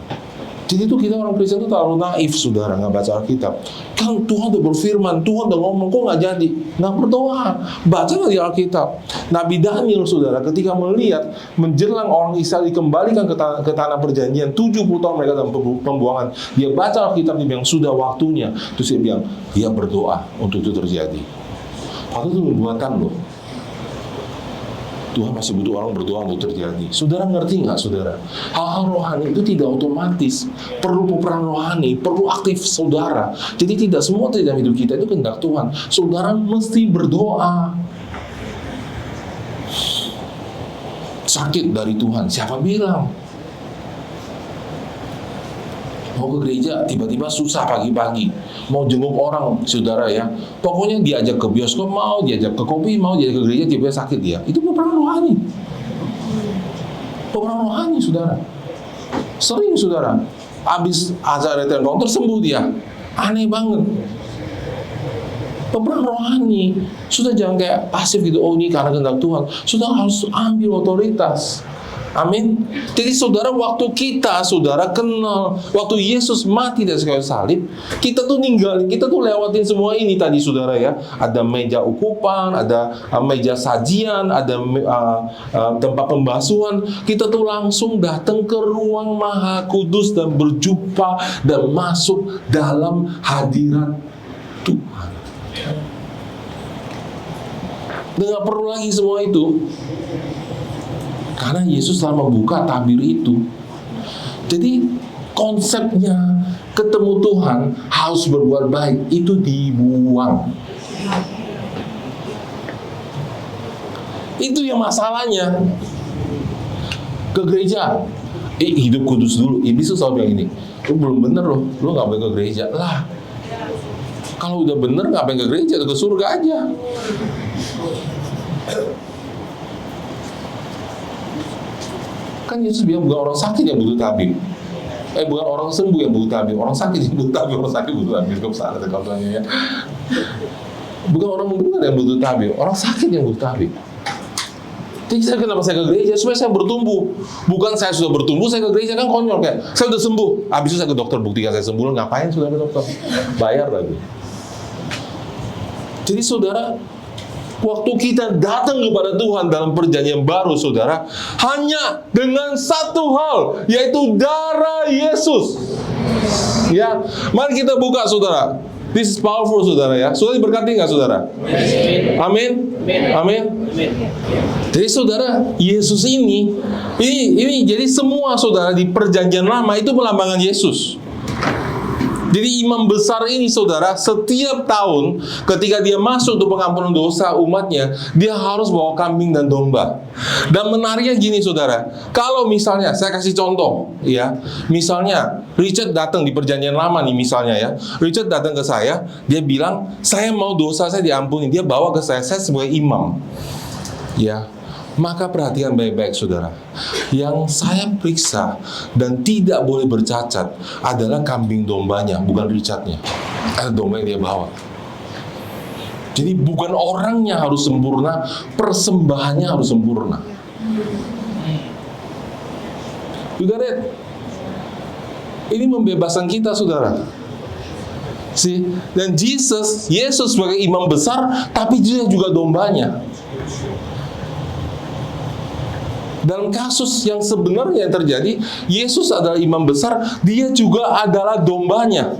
Jadi itu kita orang Kristen itu terlalu naif, saudara, nggak baca Alkitab. Kan Tuhan udah berfirman, Tuhan udah ngomong, kok nggak jadi? Nggak berdoa, baca nggak di Alkitab? Nabi Daniel, saudara, ketika melihat menjelang orang Israel dikembalikan ke tanah perjanjian, 70 tahun mereka dalam pembuangan, dia baca Alkitab, dia bilang sudah waktunya. Terus dia bilang, dia berdoa untuk itu terjadi. Padahal itu nubuatan loh. Tuhan masih butuh orang berdoa untuk terjadi. Saudara ngerti nggak, saudara? Hal-hal rohani itu tidak otomatis. Perlu peperangan rohani, perlu aktif saudara. Jadi tidak semua terjadi dalam hidup kita itu kehendak Tuhan. Saudara mesti berdoa. Sakit dari Tuhan, siapa bilang? Mau ke gereja, tiba-tiba susah pagi-pagi. Mau jenguk orang, saudara ya. Pokoknya diajak ke bioskop mau, diajak ke kopi mau, diajak ke gereja, tiba-tiba sakit dia. Itu peperangan rohani. Peperangan rohani, saudara. Sering, saudara. Habis azan encounter sembuh dia. Aneh banget. Peperangan rohani. Sudah jangan kayak pasif gitu. Oh, ini karena kehendak Tuhan. Sudah harus ambil otoritas. Amin. Jadi saudara, waktu kita, saudara kenal, waktu Yesus mati dari kayu salib, kita tuh ninggalin, kita tuh lewatin semua ini tadi, saudara ya. Ada meja ukupan, ada meja sajian, ada tempat pembasuhan. Kita tuh langsung datang ke ruang Maha Kudus dan berjumpa dan masuk dalam hadirat Tuhan. Dan gak perlu lagi semua itu. Karena Yesus telah membuka tabir itu. Jadi konsepnya ketemu Tuhan harus berbuat baik itu dibuang. Itu yang masalahnya. Ke gereja, hidup kudus dulu. Iblis tuh selalu bilang ini, lu belum bener loh, lu nggak boleh ke gereja lah. Kalau udah bener ngapain ke gereja, ke surga aja. Kan Yesus bilang bukan orang sakit yang butuh tabib. Bukan orang sembuh yang butuh tabib, orang sakit yang butuh tabib, orang sakit butuh tabib. Kok salah katanya ya. Bukan orang benar yang butuh tabib, orang sakit yang butuh tabib. Jadi kenapa saya ke gereja? Supaya saya bertumbuh. Bukan saya sudah bertumbuh, saya ke gereja kan konyol kayak saya sudah sembuh. Habis itu saya ke dokter buktikan saya sembuh. Ngapain sudah ke dokter? Bayar lagi. Jadi saudara, waktu kita datang kepada Tuhan dalam perjanjian baru, saudara, hanya dengan satu hal, yaitu darah Yesus. Ya, mari kita buka, saudara. This is powerful, saudara ya. Saudara diberkati nggak, saudara? Amin. Amin. Jadi saudara, Yesus ini jadi semua saudara di perjanjian lama itu melambangkan Yesus. Jadi imam besar ini saudara, setiap tahun ketika dia masuk untuk pengampunan dosa umatnya, dia harus bawa kambing dan domba. Dan menariknya gini saudara, kalau misalnya, saya kasih contoh ya, misalnya Richard datang di perjanjian lama nih misalnya ya, Richard datang ke saya, dia bilang, saya mau dosa saya diampuni, dia bawa ke saya sebagai imam ya. Maka perhatikan baik-baik saudara, yang saya periksa dan tidak boleh bercacat adalah kambing dombanya, bukan Richardnya. Domba yang dia bawa. Jadi bukan orangnya harus sempurna, persembahannya harus sempurna. You got it? Ini membebaskan kita saudara. See? Dan Yesus sebagai imam besar, tapi dia juga dombanya. Dalam kasus yang sebenarnya yang terjadi, Yesus adalah imam besar, dia juga adalah dombanya.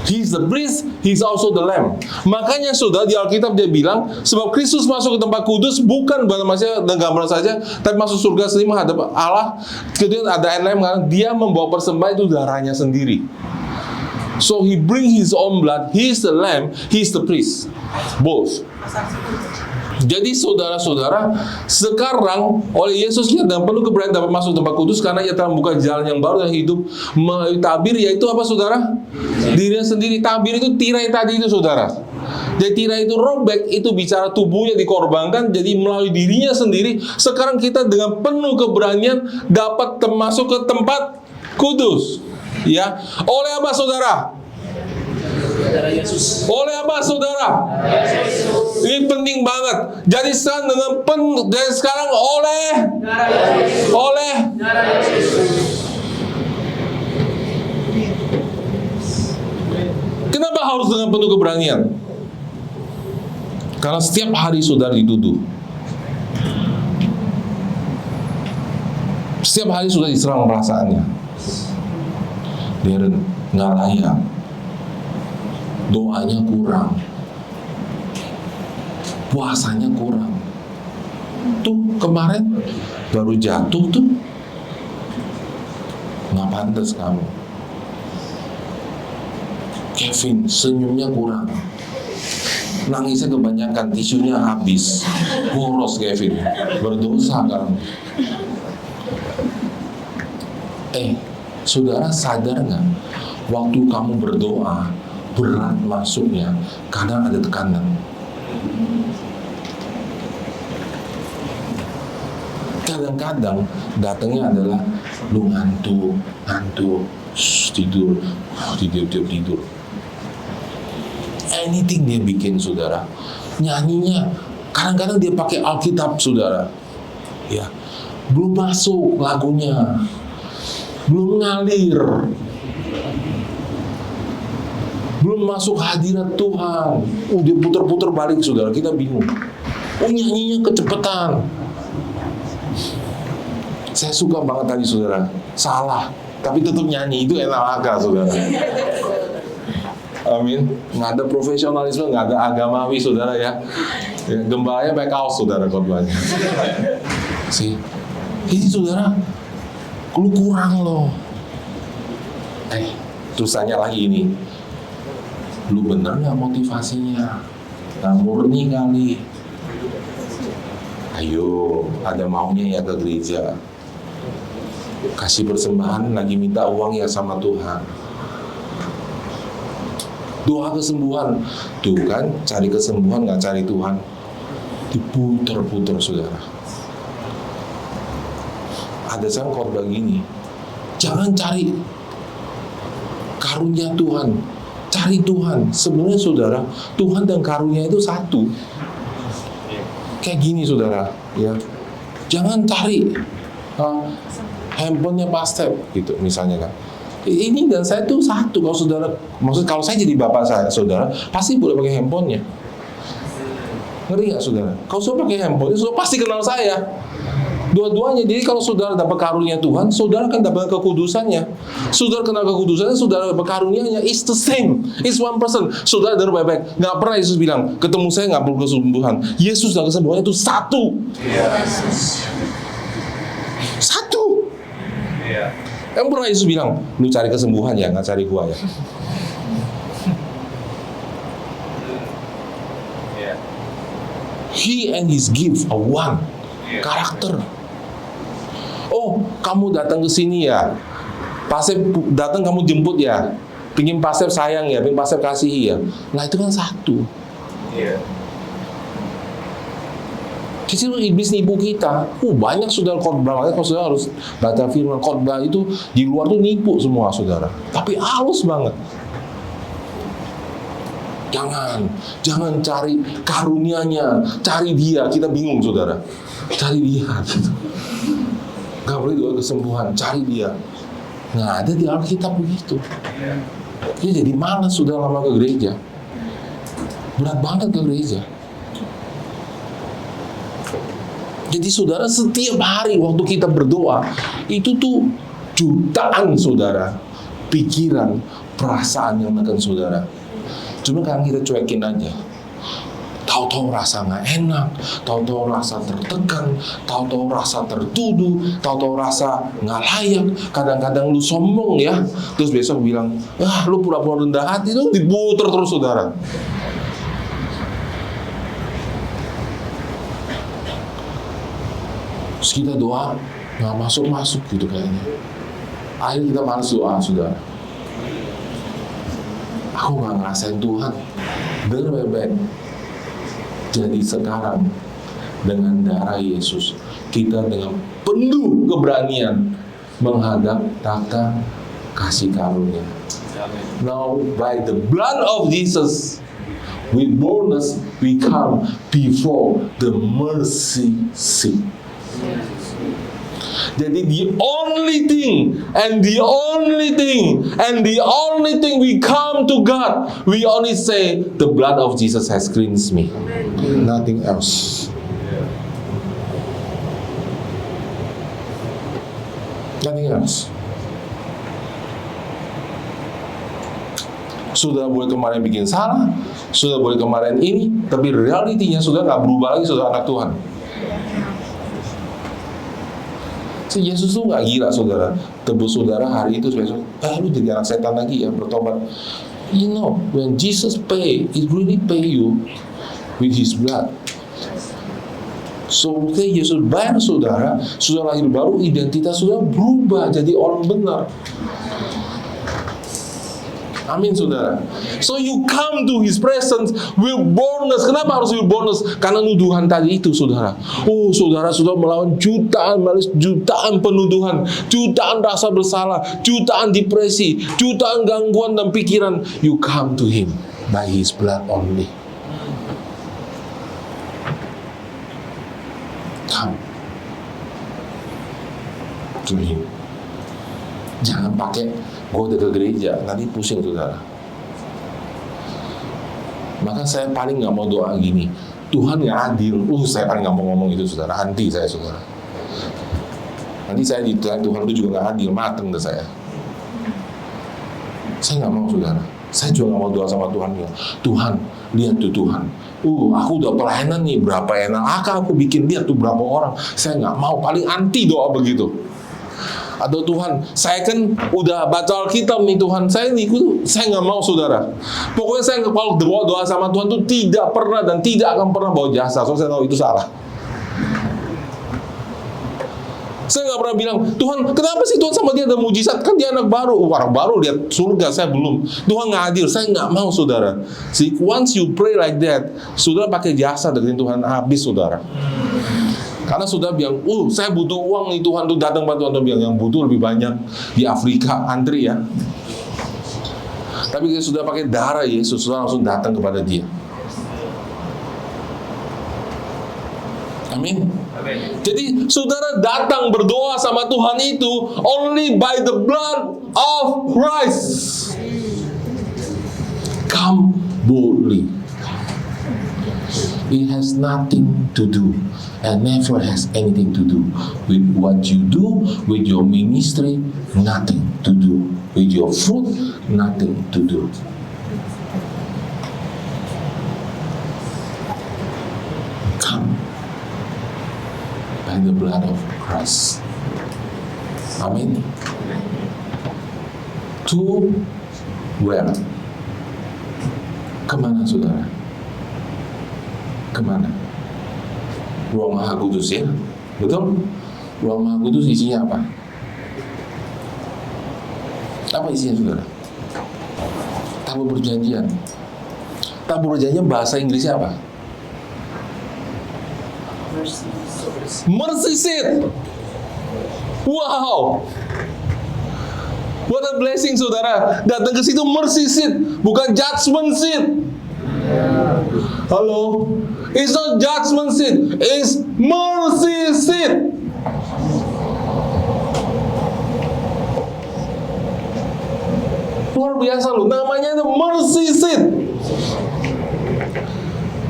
He's the priest, he's also the lamb. Makanya saudara di Alkitab dia bilang, sebab Kristus masuk ke tempat kudus bukan maksudnya dan gambaran saja, tapi masuk surga sendiri menghadap Allah. Kemudian ada ayat lain mengatakan dia membawa persembahan itu darahnya sendiri. So he bring his own blood, he's the lamb, he's the priest. Both. Jadi saudara-saudara, sekarang oleh Yesus kita dan perlu keberanian dapat masuk tempat kudus karena ia telah membuka jalan yang baru dan hidup melalui tabir, yaitu apa saudara? Dirinya sendiri. Tabir itu tirai tadi itu saudara. Jadi tirai itu robek, itu bicara tubuhnya dikorbankan, jadi melalui dirinya sendiri. Sekarang kita dengan penuh keberanian dapat masuk ke tempat kudus. Ya, oleh apa saudara? Oleh apa saudara? Ini penting banget. Jadi sekarang oleh kenapa harus dengan penuh keberanian? Karena setiap hari saudara dituduh. Setiap hari sudah diserang perasaannya. Dia nggak layak. Doanya kurang, puasanya kurang. Tuh kemarin baru jatuh tuh, nggak pantas kamu. Kevin senyumnya kurang, nangisnya kebanyakan, tisunya habis, boros Kevin, berdosa kan. Saudara sadar nggak? Waktu kamu berdoa berat masuknya, kadang ada tekanan. Kadang-kadang datangnya adalah lu ngantuk, tidur. Anything dia bikin saudara. Nyanyinya, kadang-kadang dia pakai Alkitab saudara. Ya, belum masuk lagunya, belum ngalir. Belum masuk hadirat Tuhan. Dia putar-putar balik saudara, kita bingung. Nyanyinya kecepatan. Saya suka banget tadi saudara, salah, tapi tetap nyanyi, itu enak agak saudara. Amin. Nggak ada profesionalisme, nggak ada agamawi saudara ya. Gembalanya pakai kaos saudara khotbahnya. Ini saudara, lu kurang loh. Terus tanya lagi ini. Lu bener gak motivasinya? Gak murni kali. Ayo, ada maunya ya ke gereja. Kasih persembahan, lagi minta uang ya sama Tuhan. Doa kesembuhan. Tuh kan, cari kesembuhan gak cari Tuhan. Diputer-puter saudara. Ada sang khotbah gini. Jangan cari karunia Tuhan. Cari Tuhan. Sebenarnya saudara, Tuhan dan karunia itu satu. Kayak gini saudara, ya. Jangan cari handphonenya Pak Step gitu misalnya kan. Ini dan saya tuh satu. Kalau saudara, maksud kalau saya jadi bapak saya, saudara pasti boleh pakai handphonenya. Ngerti nggak saudara? Kalau saudara pakai handphone, saudara pasti kenal saya. Dua-duanya. Jadi kalau saudara dapat karunia Tuhan, saudara kan dapat kekudusannya. Saudara kenal kekudusannya, saudara dapat karunianya. It's the same. It's one person. Saudara dengar baik-baik. Nggak pernah Yesus bilang, ketemu saya nggak perlu kesembuhan. Yesus dan kesembuhannya itu satu. Satu. Kan pernah Yesus bilang, lu cari kesembuhan ya, nggak cari gua ya. He and his gift are one. Karakter. Oh, kamu datang ke sini ya. Pasep datang kamu jemput ya. Pingin Pasep sayang ya, pingin Pasep kasihi ya. Nah itu kan satu. Di situ iblis nipu kita. Banyak saudara khotbah, makanya kalau saudara harus baca firman khotbah itu di luar tuh nipu semua saudara. Tapi halus banget. Jangan cari karunia-Nya, cari Dia. Kita bingung saudara, cari Dia gitu. Gak boleh doa kesembuhan, cari Dia. Nggak ada di Alkitab begitu. Dia jadi malas sudah lama ke gereja, berat banget ke gereja. Jadi saudara setiap hari waktu kita berdoa itu tuh jutaan saudara pikiran, perasaan yang akan saudara. Cuma kadang kita cuekin aja. Tahu-tahu rasa nggak enak, tahu-tahu rasa tertekan, tahu-tahu rasa tertuduh, tahu-tahu rasa nggak layak. Kadang-kadang lu sombong ya, terus besok bilang, lu pura-pura rendah hati, itu diputer terus saudara. Terus kita doa nggak masuk gitu kayaknya. Akhirnya kita malas doa saudara. Aku nggak ngerasain Tuhan. Dengar baik-baik. Jadi sekarang dengan darah Yesus kita dengan penuh keberanian menghadap takhta kasih karunia. Now by the blood of Jesus with boldness we come before the mercy seat. Jadi the only thing we come to God, we only say the blood of Jesus has cleansed me. Nothing else. Nothing else. Sudah boleh kemarin bikin salah, sudah boleh kemarin ini, tapi realitinya sudah nggak berubah lagi, sudah anak Tuhan. Si Yesus tuh nggak gila saudara, tebus saudara hari itu besok, lu jadi anak setan lagi ya, bertobat. You know, when Jesus pay, it really pay you with His blood. So, Yesus bayar saudara, sudah lahir baru, identitas sudah berubah jadi orang benar. Amin saudara. So you come to His presence with boldness. Kenapa harus with boldness? Karena nuduhan tadi itu saudara. Saudara sudah melawan jutaan penuduhan, jutaan rasa bersalah, jutaan depresi, jutaan gangguan dan pikiran. You come to Him by His blood only. Come to Him. Jangan pakai gue udah ke gereja, nanti pusing saudara. Maka saya paling nggak mau doa gini, Tuhan nggak adil. Saya paling nggak mau ngomong itu saudara, anti saya saudara. Nanti saya ditanya Tuhan itu juga nggak adil, mateng deh saya. Saya nggak mau saudara. Saya juga nggak mau doa sama Tuhan. Tuhan, lihat tuh Tuhan. Aku udah pelayanan nih, berapa enak aku bikin, lihat tuh berapa orang. Saya nggak mau, paling anti doa begitu. Atau Tuhan, saya kan udah baca Alkitab nih Tuhan, saya nggak mau saudara. Pokoknya saya kalau doa sama Tuhan tuh tidak pernah dan tidak akan pernah bawa jasa. Soalnya saya tahu itu salah. Saya nggak pernah bilang, Tuhan, kenapa sih Tuhan sama dia ada mujizat? Kan dia anak baru, orang baru lihat surga, saya belum. Tuhan nggak adil, saya nggak mau saudara. See, once you pray like that, saudara pakai jasa dengan Tuhan habis saudara. Karena sudah bilang, saya butuh uang nih Tuhan, tuh datang bantuan. Tuhan bilang, yang butuh lebih banyak di Afrika, antri ya. Tapi kita sudah pakai darah Yesus, sudah langsung datang kepada Dia. Amin. Jadi saudara datang berdoa sama Tuhan itu only by the blood of Christ. Come boldly. It has nothing to do and never has anything to do with what you do, with your ministry, nothing to do. With your fruit, nothing to do. Come by the blood of Christ. Amen. To where? Kemana saudara? Kemana? Ruang Maha Kudus ya? Betul? Ruang Maha Kudus isinya apa? Apa isinya saudara? Tabur perjanjian. Tabur perjanjian bahasa Inggrisnya apa? Mercy seat. Wow. What a blessing saudara. Datang ke situ mercy seat, bukan judgment seat. Halo. It's not judgment seat, it's mercy seat. Luar biasa loh, namanya itu mercy seat.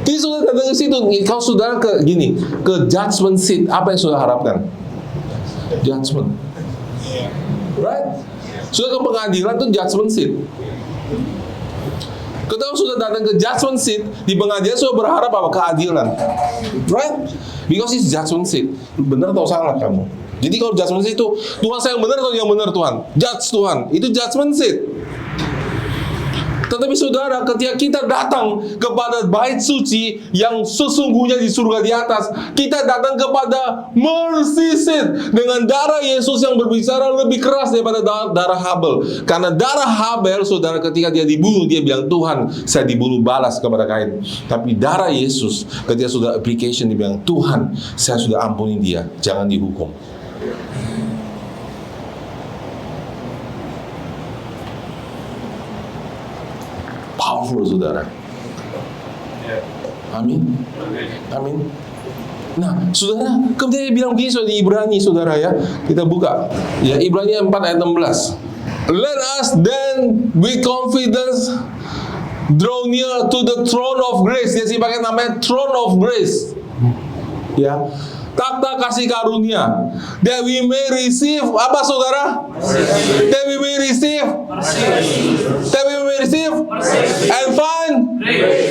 Jadi sudah datang ke situ, kalau saudara ke judgment seat, apa yang saudara harapkan? Judgment, right? Sudah ke pengadilan itu judgment seat. Ketika sudah datang ke judgment seat, di pengadilan sudah berharap apa? Keadilan, right? Because it's judgment seat. Benar atau salah kamu? Jadi kalau judgment seat itu Tuhan saya yang benar atau yang benar Tuhan? Judge Tuhan, itu judgment seat. Tetapi saudara, ketika kita datang kepada bait suci yang sesungguhnya di surga di atas, kita datang kepada mercy seat dengan darah Yesus yang berbicara lebih keras daripada darah Habel. Karena darah Habel, saudara, ketika dia dibunuh, dia bilang, Tuhan, saya dibunuh balas kepada Kain. Tapi darah Yesus, ketika sudah application, dia bilang, Tuhan, saya sudah ampuni dia, jangan dihukum. Powerful saudara. Amin. Amin. Nah, saudara, kemudian dia bilang begini saudara, di Ibrani saudara ya. Kita buka. Ya, Ibrani 4 ayat 16. Let us then with confidence draw near to the throne of grace. Dia sih pakai namanya throne of grace. Ya. Takhta kasih karunia, that we may receive apa saudara? That we may receive, that we may receive, and find,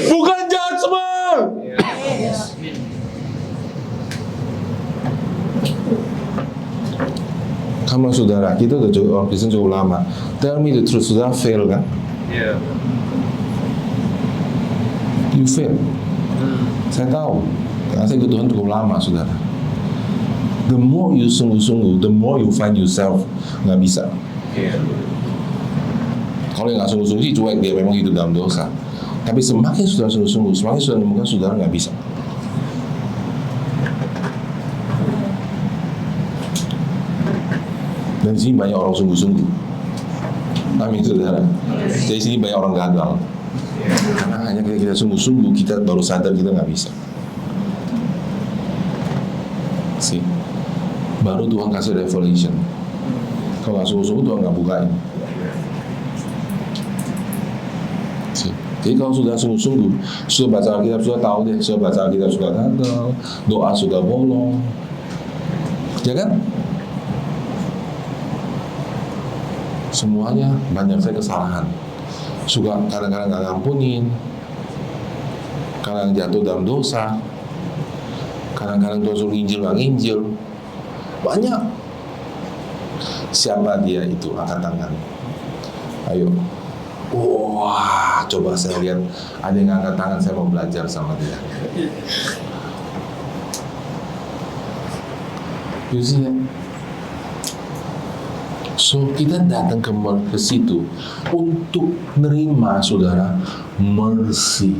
bukan judgment. Kamu saudara, kita udah orang Kristen cukup lama. Tell me the truth, saudara fail kan? You fail. Saya tahu, karena saya ikut Tuhan cukup lama saudara. The more you sungguh-sungguh, the more you find yourself nggak bisa. Kalau yang nggak sungguh-sungguh sih cuek, dia memang hidup dalam dosa. Tapi semakin sudah sungguh-sungguh, semakin sudah menemukan saudara nggak bisa. Dan di sini banyak orang sungguh-sungguh. Amin saudara. Jadi sini banyak orang gagal. Karena hanya kita sungguh-sungguh, kita baru sadar kita nggak bisa. Sih. Baru Tuhan kasih revelation. Kalau nggak sungguh-sungguh Tuhan nggak bukain. Jadi kalau sudah sungguh-sungguh, sudah baca Alkitab, sudah tahu deh, sudah baca Alkitab sudah gagal, doa sudah bolong, ya kan? Semuanya banyak saya kesalahan. Suka kadang-kadang nggak ngampunin, kadang jatuh dalam dosa, kadang-kadang Tuhan suruh nginjil nggak nginjil. Banyak. Siapa dia itu? Angkat tangan. Ayo. Wah, coba saya lihat. Ada yang angkat tangan, saya mau belajar sama dia. You see that? So kita datang ke situ untuk nerima saudara mercy.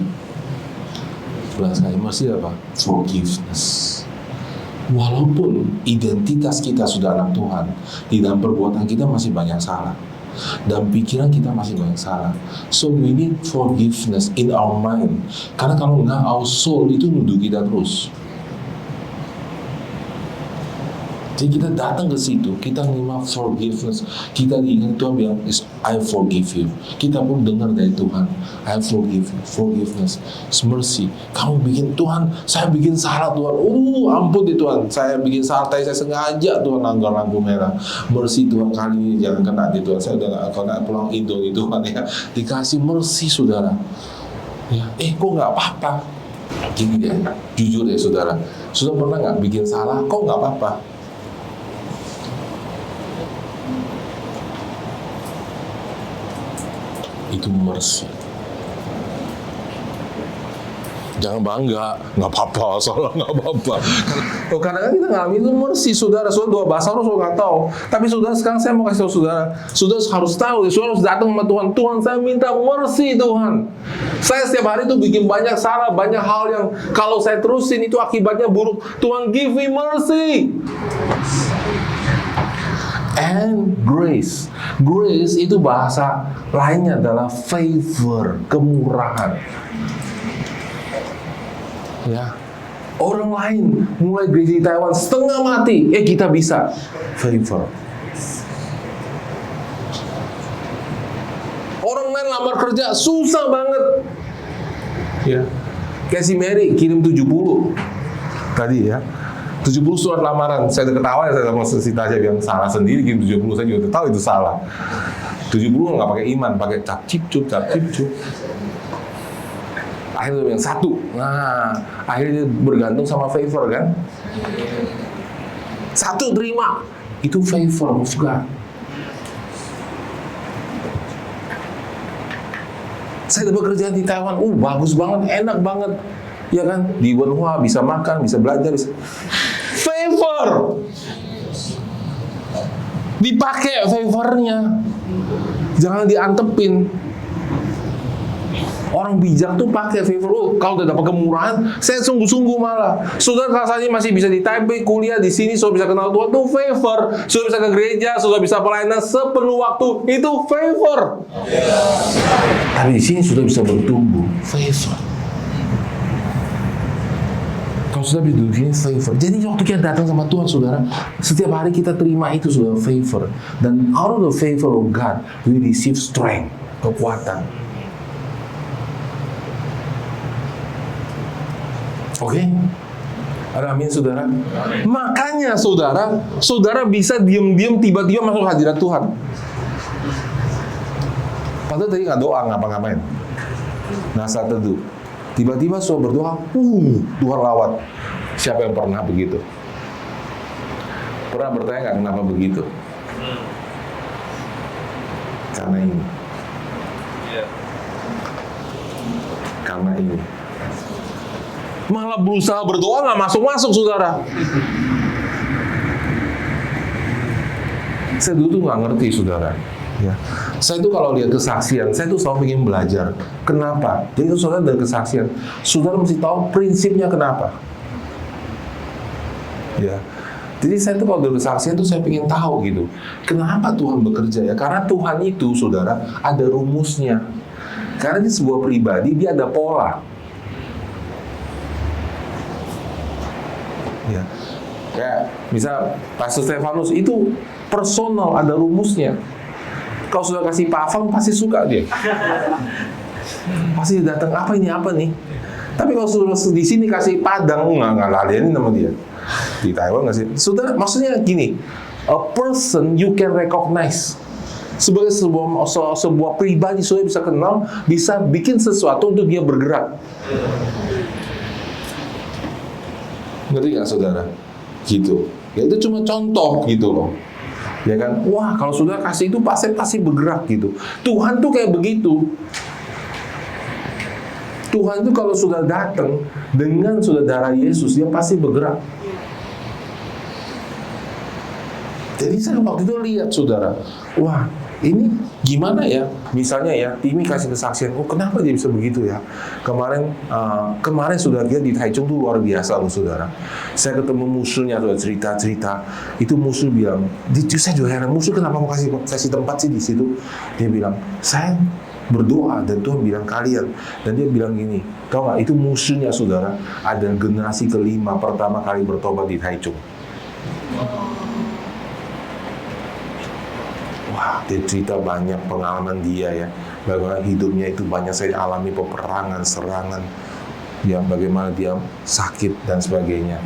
Mercy apa? Forgiveness. Walaupun identitas kita sudah anak Tuhan, di dalam perbuatan kita masih banyak salah, dan pikiran kita masih banyak salah. So we need forgiveness in our mind. Karena kalau enggak, our soul itu nuduh kita terus. Jadi kita datang ke situ, kita menerima forgiveness. Kita diingat Tuhan bilang, I forgive you. Kita pun dengar dari Tuhan, I forgive you. Forgiveness, mercy. Kamu bikin Tuhan, saya bikin salah Tuhan. Ampun deh Tuhan, saya bikin salah. Saya sengaja Tuhan langgar lampu merah. Mercy Tuhan, kali ini jangan kena di Tuhan. Saya udah gak kena pulang Indo itu Tuhan ya. Dikasih mercy saudara. Ya, kok nggak apa-apa? Gini deh, jujur deh saudara. Sudah pernah nggak bikin salah? Kok nggak apa-apa? Itu mercy. Jangan bangga, nggak apa-apa, salah nggak apa-apa. Kadang-kadang kita ngalamin itu mercy, saudara. Saudara doa bahasa roh, saudara nggak tahu. Tapi saudara, sekarang saya mau kasih tahu saudara. Saudara harus tahu, saudara harus datang sama Tuhan. Tuhan, saya minta mercy Tuhan. Saya setiap hari itu bikin banyak salah, banyak hal yang kalau saya terusin itu akibatnya buruk. Tuhan, give me mercy. And grace. Grace itu bahasa lainnya adalah favor, kemurahan. Ya, orang lain mulai gereja di Taiwan setengah mati, kita bisa favor. Orang lain lamar kerja susah banget. Ya, kayak si Mary kirim 70 tadi ya, 70 surat lamaran. Saya udah ketawa ya, saya sama si Tasya bilang salah sendiri kirim 70. Saya juga tahu itu salah. 70 nggak pakai iman, pakai cap cip cup. Akhirnya yang satu. Nah, akhirnya dia bergantung sama favor kan. Satu terima. Itu favor of God. Saya dapat kerjaan di Taiwan. Bagus banget, enak banget. Ya kan? Di Wenhua bisa makan, bisa belajar, bisa. Favor. Dipakai favornya. Jangan diantepin. Orang bijak tuh pakai favor. Kalau udah dapat kemurahan, saya sungguh-sungguh malah. Saudara rasanya masih bisa di Taipei, kuliah di sini, saudara bisa kenal Tuhan, tuh favor. Saudara bisa ke gereja, saudara bisa pelayanan sepenuh waktu, itu favor. Tapi di sini sudah bisa bertumbuh, favor. Kalau sudah bisa di sini favor. Jadi waktu kita datang sama Tuhan, saudara, setiap hari kita terima itu sudah favor. Dan out of the favor of God, we receive strength, kekuatan. Oke? Ada amin saudara? Makanya saudara bisa diam-diam tiba-tiba masuk hadirat Tuhan. Padahal tadi nggak doa, ngapa-ngapain. Nah saat teduh, tiba-tiba saudara berdoa, Tuhan lawat. Siapa yang pernah begitu? Pernah bertanya nggak kenapa begitu? Karena ini. Karena ini. Malah berusaha berdoa nggak masuk-masuk, saudara. Saya dulu tuh nggak ngerti, saudara. Ya. Saya tuh kalau lihat kesaksian, saya tuh selalu ingin belajar. Kenapa? Jadi saudara dari kesaksian, saudara mesti tahu prinsipnya kenapa. Ya. Jadi saya tuh kalau dari kesaksian tuh saya ingin tahu gitu. Kenapa Tuhan bekerja ya? Karena Tuhan itu, saudara, ada rumusnya. Karena di sebuah pribadi dia ada pola. Ya, kayak misal Pastor Stefanus itu personal, ada rumusnya. Kalau sudah kasih pafam pasti suka dia. Pasti datang apa nih? Tapi kalau sudah di sini kasih padang nggak ladenin sama dia. Di Taiwan nggak sih? Sudah maksudnya gini, a person you can recognize sebagai sebuah pribadi sudah bisa kenal, bisa bikin sesuatu untuk dia bergerak. Ngerti nggak saudara? Gitu. Ya itu cuma contoh gitu loh. Ya kan? Wah kalau saudara kasih itu pasti bergerak gitu. Tuhan tuh kayak begitu. Tuhan tuh kalau sudah datang dengan sudah darah Yesus, dia pasti bergerak. Jadi saya waktu itu lihat saudara, wah ini gimana ya? Misalnya ya, Timi kasih kesaksian, kenapa dia bisa begitu ya? Kemarin sudah dia di Taichung tuh luar biasa loh saudara. Saya ketemu musuhnya, sudah cerita-cerita. Itu musuh bilang, saya juga heran, musuh kenapa mau kasih tempat sih di situ? Dia bilang, saya berdoa dan Tuhan bilang kalian. Dan dia bilang gini, tau gak, itu musuhnya saudara, ada generasi kelima pertama kali bertobat di Taichung. Wah, dia cerita banyak pengalaman dia ya, bagaimana hidupnya itu banyak saya alami peperangan, serangan, ya bagaimana dia sakit dan sebagainya.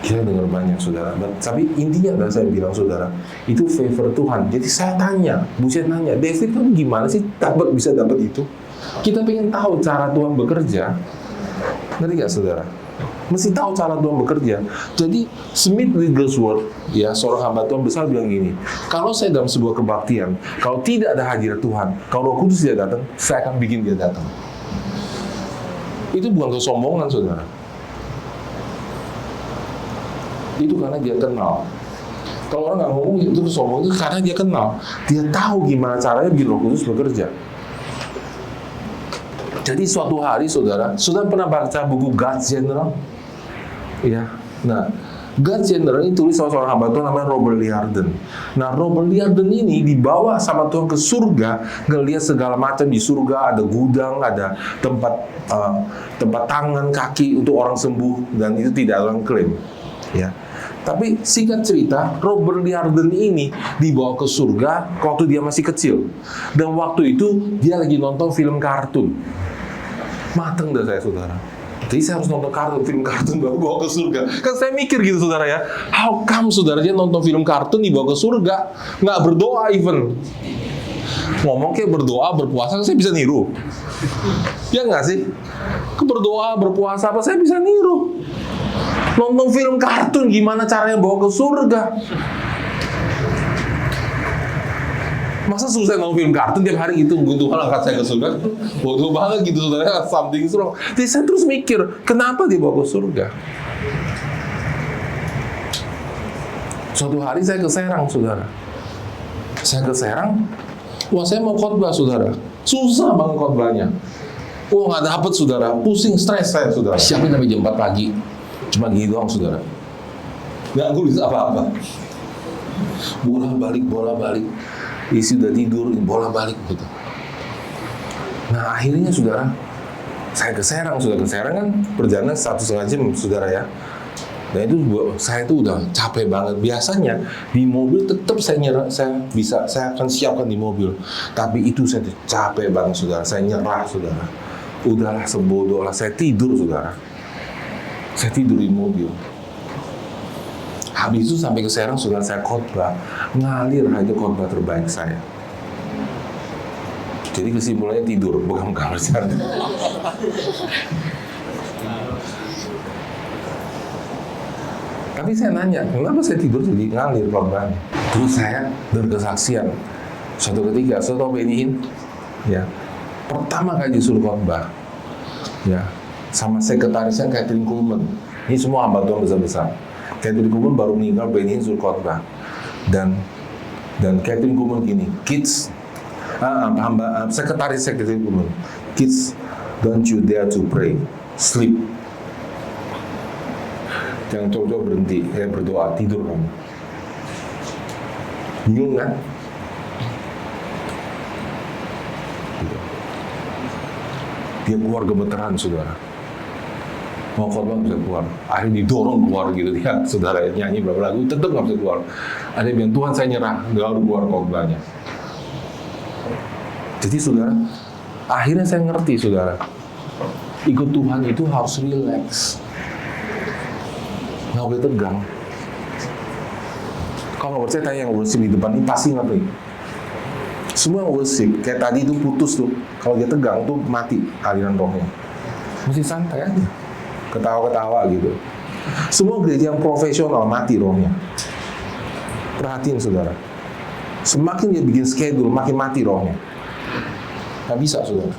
Kita dengar banyak saudara. Tapi intinya adalah saya bilang saudara, itu favor Tuhan. Jadi saya tanya, Buset nanya, David kan gimana sih bisa dapat itu? Kita pengen tahu cara Tuhan bekerja. Ngerti gak saudara? Mesti tahu cara Tuhan bekerja. Jadi Smith Wigglesworth, ya, seorang hamba Tuhan besar bilang gini, kalau saya dalam sebuah kebaktian, kalau tidak ada hadirat Tuhan, kalau Roh Kudus tidak datang, saya akan bikin dia datang. Itu bukan kesombongan, saudara. Itu karena dia kenal. Kalau orang nggak ngomong itu kesombongan, itu karena dia kenal. Dia tahu gimana caranya bikin Roh Kudus bekerja. Jadi suatu hari, saudara pernah baca buku God's General? Ya, nah, God's General ini tulis sama seorang hamba Tuhan namanya Robert Liardon. Nah, Robert Liardon ini dibawa sama Tuhan ke surga, ngelihat segala macam di surga, ada gudang, ada tempat tangan, kaki untuk orang sembuh, dan itu tidak orang klaim. Ya, tapi singkat cerita, Robert Liardon ini dibawa ke surga waktu dia masih kecil, dan waktu itu dia lagi nonton film kartun. Mateng dah saya, saudara. Jadi saya harus nonton film kartun baru bawa ke surga. Kan saya mikir gitu, saudara ya. How come, saudara, dia nonton film kartun dibawa ke surga, nggak berdoa even. Ngomong kayak berdoa, berpuasa, saya bisa niru. Ya nggak sih? Berdoa, berpuasa, apa saya bisa niru. Nonton film kartun, gimana caranya bawa ke surga? Masa susah nonton film kartun tiap hari gitu, Tuhan angkat saya ke surga? Bodoh banget gitu, saudara, something wrong. Jadi saya terus mikir, kenapa dia bawa ke surga? Suatu hari saya ke Serang, saudara. Saya ke Serang, wah, saya mau khotbah, saudara. Susah banget khotbahnya. Wah, nggak dapet, saudara. Pusing, stres saya, saudara. Siapin sampai jam 4 pagi. Cuma gini doang, saudara. Nggak nulis apa-apa. Bola-balik. Isi udah tidur, bola-balik gitu. Nah, akhirnya, saudara, saya ke Serang. Sudah ke Serang kan perjalanan 1,5 jam, saudara ya. Nah, itu saya tuh udah capek banget. Biasanya di mobil tetap saya akan siapkan di mobil. Tapi itu saya capek banget, saudara. Saya nyerah, saudara. Udahlah, sebodoh lah, saya tidur, saudara. Saya tidur di mobil. Habis itu sampai ke Serang, saudara, saya khotbah. Ngalir aja khotbah terbaik saya. Jadi kesimpulannya tidur, bukan bercanda. Tapi saya nanya, kenapa saya tidur jadi ngalir khotbahnya? Terus saya berkesaksian. Suatu ketika, saya tahu Benihin, ya, pertama kali disuruh khotbah, ya, sama sekretarisnya Catherine Kuhlman. Ini semua hamba Tuhan besar-besar. Catherine Kuhlman baru meninggal, Benihin suruh khotbah. Dan Catherine Kuhlman gini, kids, sekretaris Catherine Kuhlman, kids, don't you dare to pray, sleep. Jangan coba-coba berhenti, berdoa, tidur kamu. Bingung kan? Dia keluar gemeteran, saudara. Mau khotbah nggak bisa keluar. Akhirnya didorong keluar gitu dia, saudara, nyanyi beberapa lagu, tetap nggak bisa keluar. Ada yang bilang, Tuhan saya nyerah, nggak harus keluar khotbahnya. Jadi, saudara, akhirnya saya ngerti, saudara, ikut Tuhan itu harus relax, nggak boleh tegang. Kalau nggak percaya, tanya yang worship di depan ini pasti ngerti. Semua worship, kayak tadi itu putus tuh, kalau dia tegang tuh mati aliran rohnya. Mesti santai aja, ketawa-ketawa gitu. Semua gereja yang profesional mati rohnya. Perhatiin, saudara, semakin dia bikin schedule, makin mati rohnya. Nggak bisa, saudara.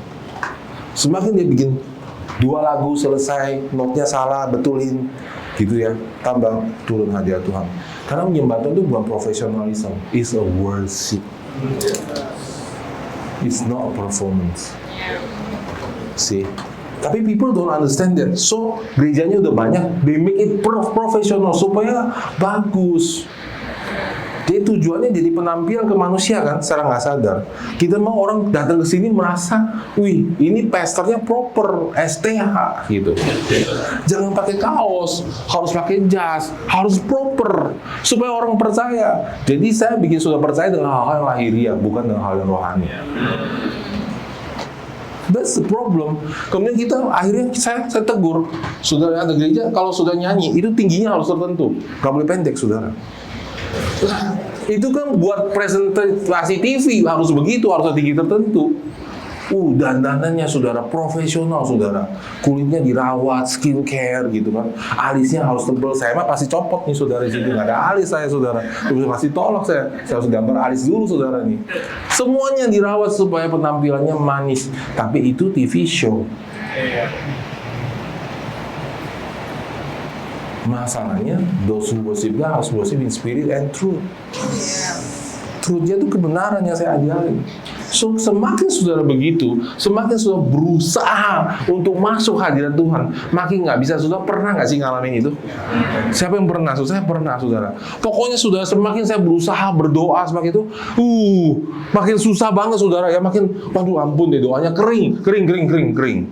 Semakin dia bikin 2 lagu selesai, notnya salah, betulin, gitu ya, tambah turun hadirat Tuhan. Karena menyembah Tuhan itu bukan profesionalism, it's a worship. It's not a performance. See? Tapi people don't understand that. So, gerejanya udah banyak, they make it profesional supaya bagus. Jadi tujuannya jadi penampilan ke manusia kan, secara nggak sadar. Kita mau orang datang ke sini merasa, wih, ini pastornya proper, STH gitu. Jangan pakai kaos, harus pakai jas, harus proper supaya orang percaya. Jadi saya bikin sudah percaya dengan hal-hal yang lahiriah, bukan dengan hal yang rohani. That's the problem. Kemudian kita akhirnya saya tegur, saudara ada gereja kalau sudah nyanyi itu tingginya harus tertentu, nggak boleh pendek, saudara. Itu kan buat presentasi TV harus begitu, harus tinggi tertentu. Dandanannya saudara profesional saudara. Kulitnya dirawat, skincare gitu kan. Alisnya harus tebal. Saya mah pasti copot nih saudara di situ. Nggak ada alis saya saudara. Terus pasti tolak saya. Saya harus gambar alis dulu saudara nih. Semuanya dirawat supaya penampilannya manis. Tapi itu TV show. Masalahnya, those who worship God harus worship in spirit and truth. Truthnya itu kebenaran yang saya ajarin. So, semakin saudara begitu, semakin saudara berusaha untuk masuk hadirat Tuhan, makin nggak bisa. Saudara pernah nggak sih ngalamin itu? Siapa yang pernah? Saya pernah, saudara. Pokoknya saudara, semakin saya berusaha berdoa, semakin itu, makin susah banget, saudara. Ya makin, waduh ampun deh, doanya kering.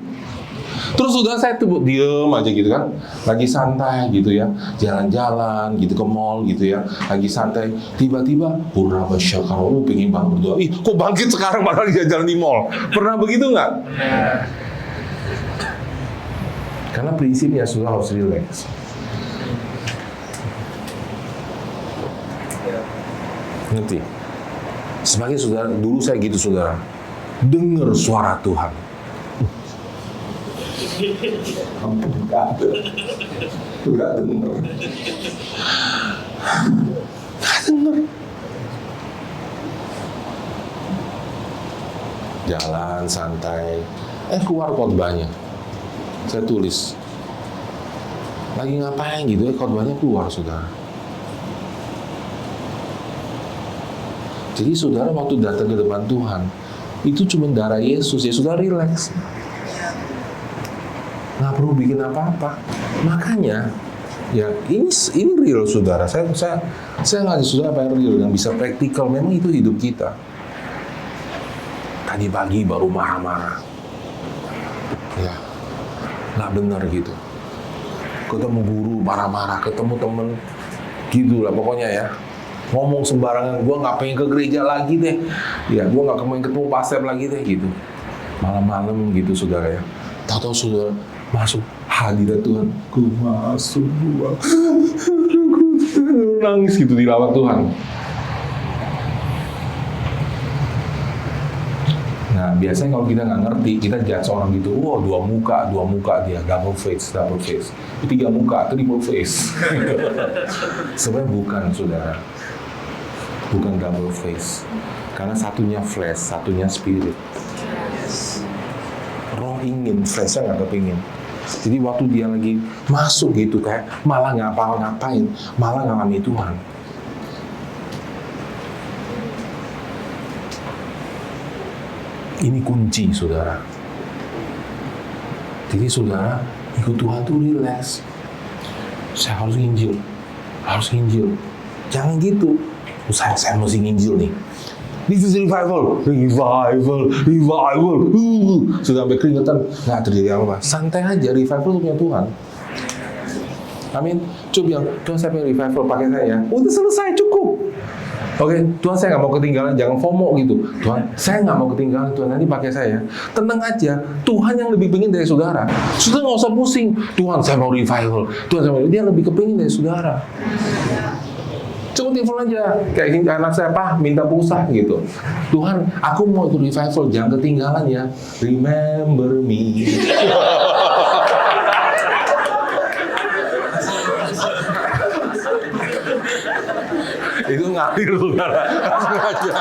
Terus saudara saya tuh diem aja gitu kan, lagi santai gitu ya, jalan-jalan gitu ke mall gitu ya, lagi santai, tiba-tiba pura basyakaru, pengen banget berdoa. Kok bangkit sekarang malah jalan di mall? Pernah begitu nggak? Karena prinsipnya saudara harus relax. Ngerti? Sebagai saudara, dulu saya gitu saudara, dengar suara Tuhan. Enggak denger. Jalan santai, keluar khotbahnya. Saya tulis. Lagi ngapain gitu khotbahnya keluar saudara. Jadi saudara waktu datang ke depan Tuhan, itu cuma darah Yesus, ya saudara relax. Nggak perlu bikin apa-apa. Makanya, ya ini real saudara. Saya ngasih saudara apa yang real, yang bisa praktikal. Memang itu hidup kita. Tadi pagi baru marah-marah. Ya, nggak benar gitu. Ketemu guru marah-marah, ketemu temen, gitu lah pokoknya ya. Ngomong sembarangan, gue nggak pengen ke gereja lagi deh. Ya, gue nggak pengen ketemu pastor lagi deh gitu. Malam-malam gitu saudara ya. Tahu-tahu saudara masuk hadirat Tuhan, ku masuk gua, nangis gitu di lawat Tuhan. Nah biasanya kalau kita nggak ngerti, kita judge orang gitu, dua muka dia, double face, 3 muka, triple face. Sebenarnya bukan saudara, bukan double face, karena satunya flesh, satunya spirit. Roh ingin, fleshnya nggak kepingin. Jadi waktu dia lagi masuk gitu kayak malah ngapa-ngapain, malah ngalami Tuhan. Ini kunci saudara. Jadi saudara ikut Tuhan tuh relax. Saya harus nginjil. Jangan gitu. Saya mesti nginjil nih. This is revival. Sudah sampai keringetan, nggak terjadi apa-apa. Santai aja, revival punya Tuhan. Amin. Coba bilang, Tuhan saya pengen revival, pakai saya. Udah selesai, cukup. Oke, Tuhan saya nggak mau ketinggalan, jangan FOMO gitu. Tuhan, saya nggak mau ketinggalan, Tuhan nanti pakai saya. Tenang aja, Tuhan yang lebih pengen dari saudara. Saudara nggak usah pusing. Tuhan saya mau revival, Tuhan saya mau, dia lebih kepingin dari saudara. Cukup telepon aja, kayak anak saya, Pak, minta pulsa gitu. Tuhan, aku mau ikut revival, jangan ketinggalan ya. Remember me. Itu ngalir saudara, langsung aja.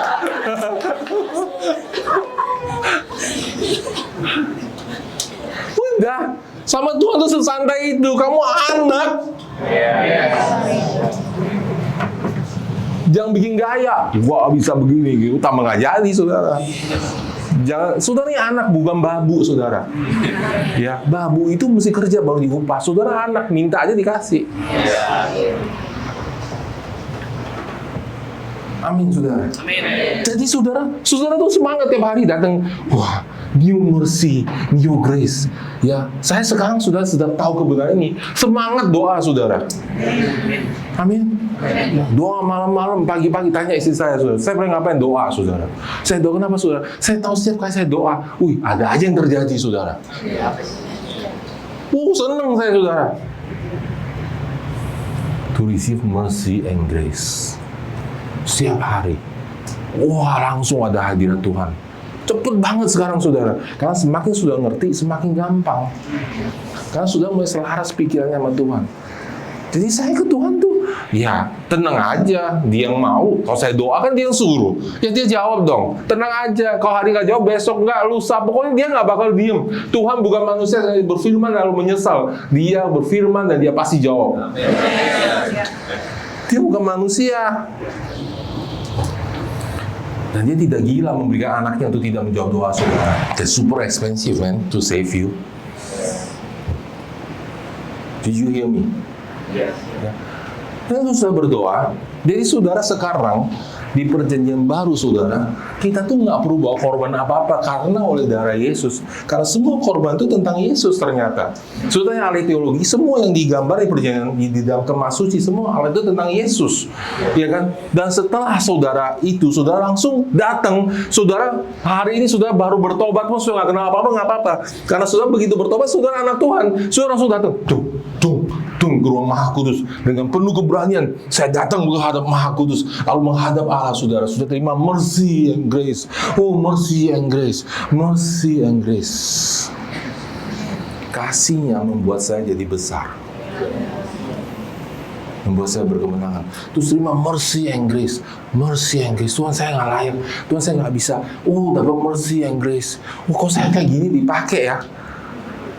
Udah, sama Tuhan tuh sesantai itu, kamu anak. Jangan bikin gaya, gua bisa begini gitu, tambah nggak jadi saudara. Jangan, saudara ini anak bukan babu saudara. Ya, babu itu mesti kerja baru diupah. Saudara anak, minta aja dikasih. Amin saudara. Amin. Jadi saudara tuh semangat tiap hari datang. Wah, new mercy, new grace. Ya, saya sekarang sudah tahu kebenaran ini. Semangat doa saudara. Amin. Doa malam-malam, pagi-pagi tanya istri saya saudara. Saya pernah ngapain doa saudara? Saya doa kenapa saudara? Saya tahu setiap kali saya doa, ada aja yang terjadi saudara. Senang saya saudara. To receive mercy and grace. Setiap hari, langsung ada hadirat Tuhan. Cepet banget sekarang saudara. Karena semakin sudah ngerti, semakin gampang. Karena sudah mulai selaras pikirannya sama Tuhan. Jadi saya ke Tuhan tuh, ya tenang aja, dia yang mau. Kalau saya doakan dia yang suruh, ya dia jawab dong. Tenang aja, kalau hari nggak jawab, besok nggak, lusa. Pokoknya dia nggak bakal diem. Tuhan bukan manusia yang berfirman lalu menyesal. Dia berfirman dan dia pasti jawab. Dia bukan manusia. Dan dia tidak gila memberikan anaknya untuk tidak menjawab doa saudara. It's super expensive man to save you. Did you hear me? Yes. Ya. Dan sudah berdoa. Jadi saudara sekarang di perjanjian baru saudara, kita tuh nggak perlu bawa korban apa-apa karena oleh darah Yesus. Karena semua korban itu tentang Yesus ternyata. Saudara yang ahli teologi, semua yang digambar di perjanjian di dalam Kemah Suci, semua hal itu tentang Yesus, ya kan? Dan setelah saudara itu, saudara langsung datang. Saudara hari ini saudara baru bertobat, pun sudah nggak kenal apa-apa, nggak apa-apa. Karena saudara begitu bertobat, saudara anak Tuhan, saudara langsung datang, ke ruang Maha Kudus dengan penuh keberanian. Saya datang menghadap Maha Kudus, lalu menghadap Allah saudara. Sudah terima mercy and grace. Oh, mercy and grace, mercy and grace. Kasihnya membuat saya jadi besar, membuat saya berkemenangan. Terus terima mercy and grace, mercy and grace. Tuhan saya nggak layak, Tuhan saya nggak bisa. Oh, dapat mercy and grace. Oh, kok saya kayak gini dipakai ya?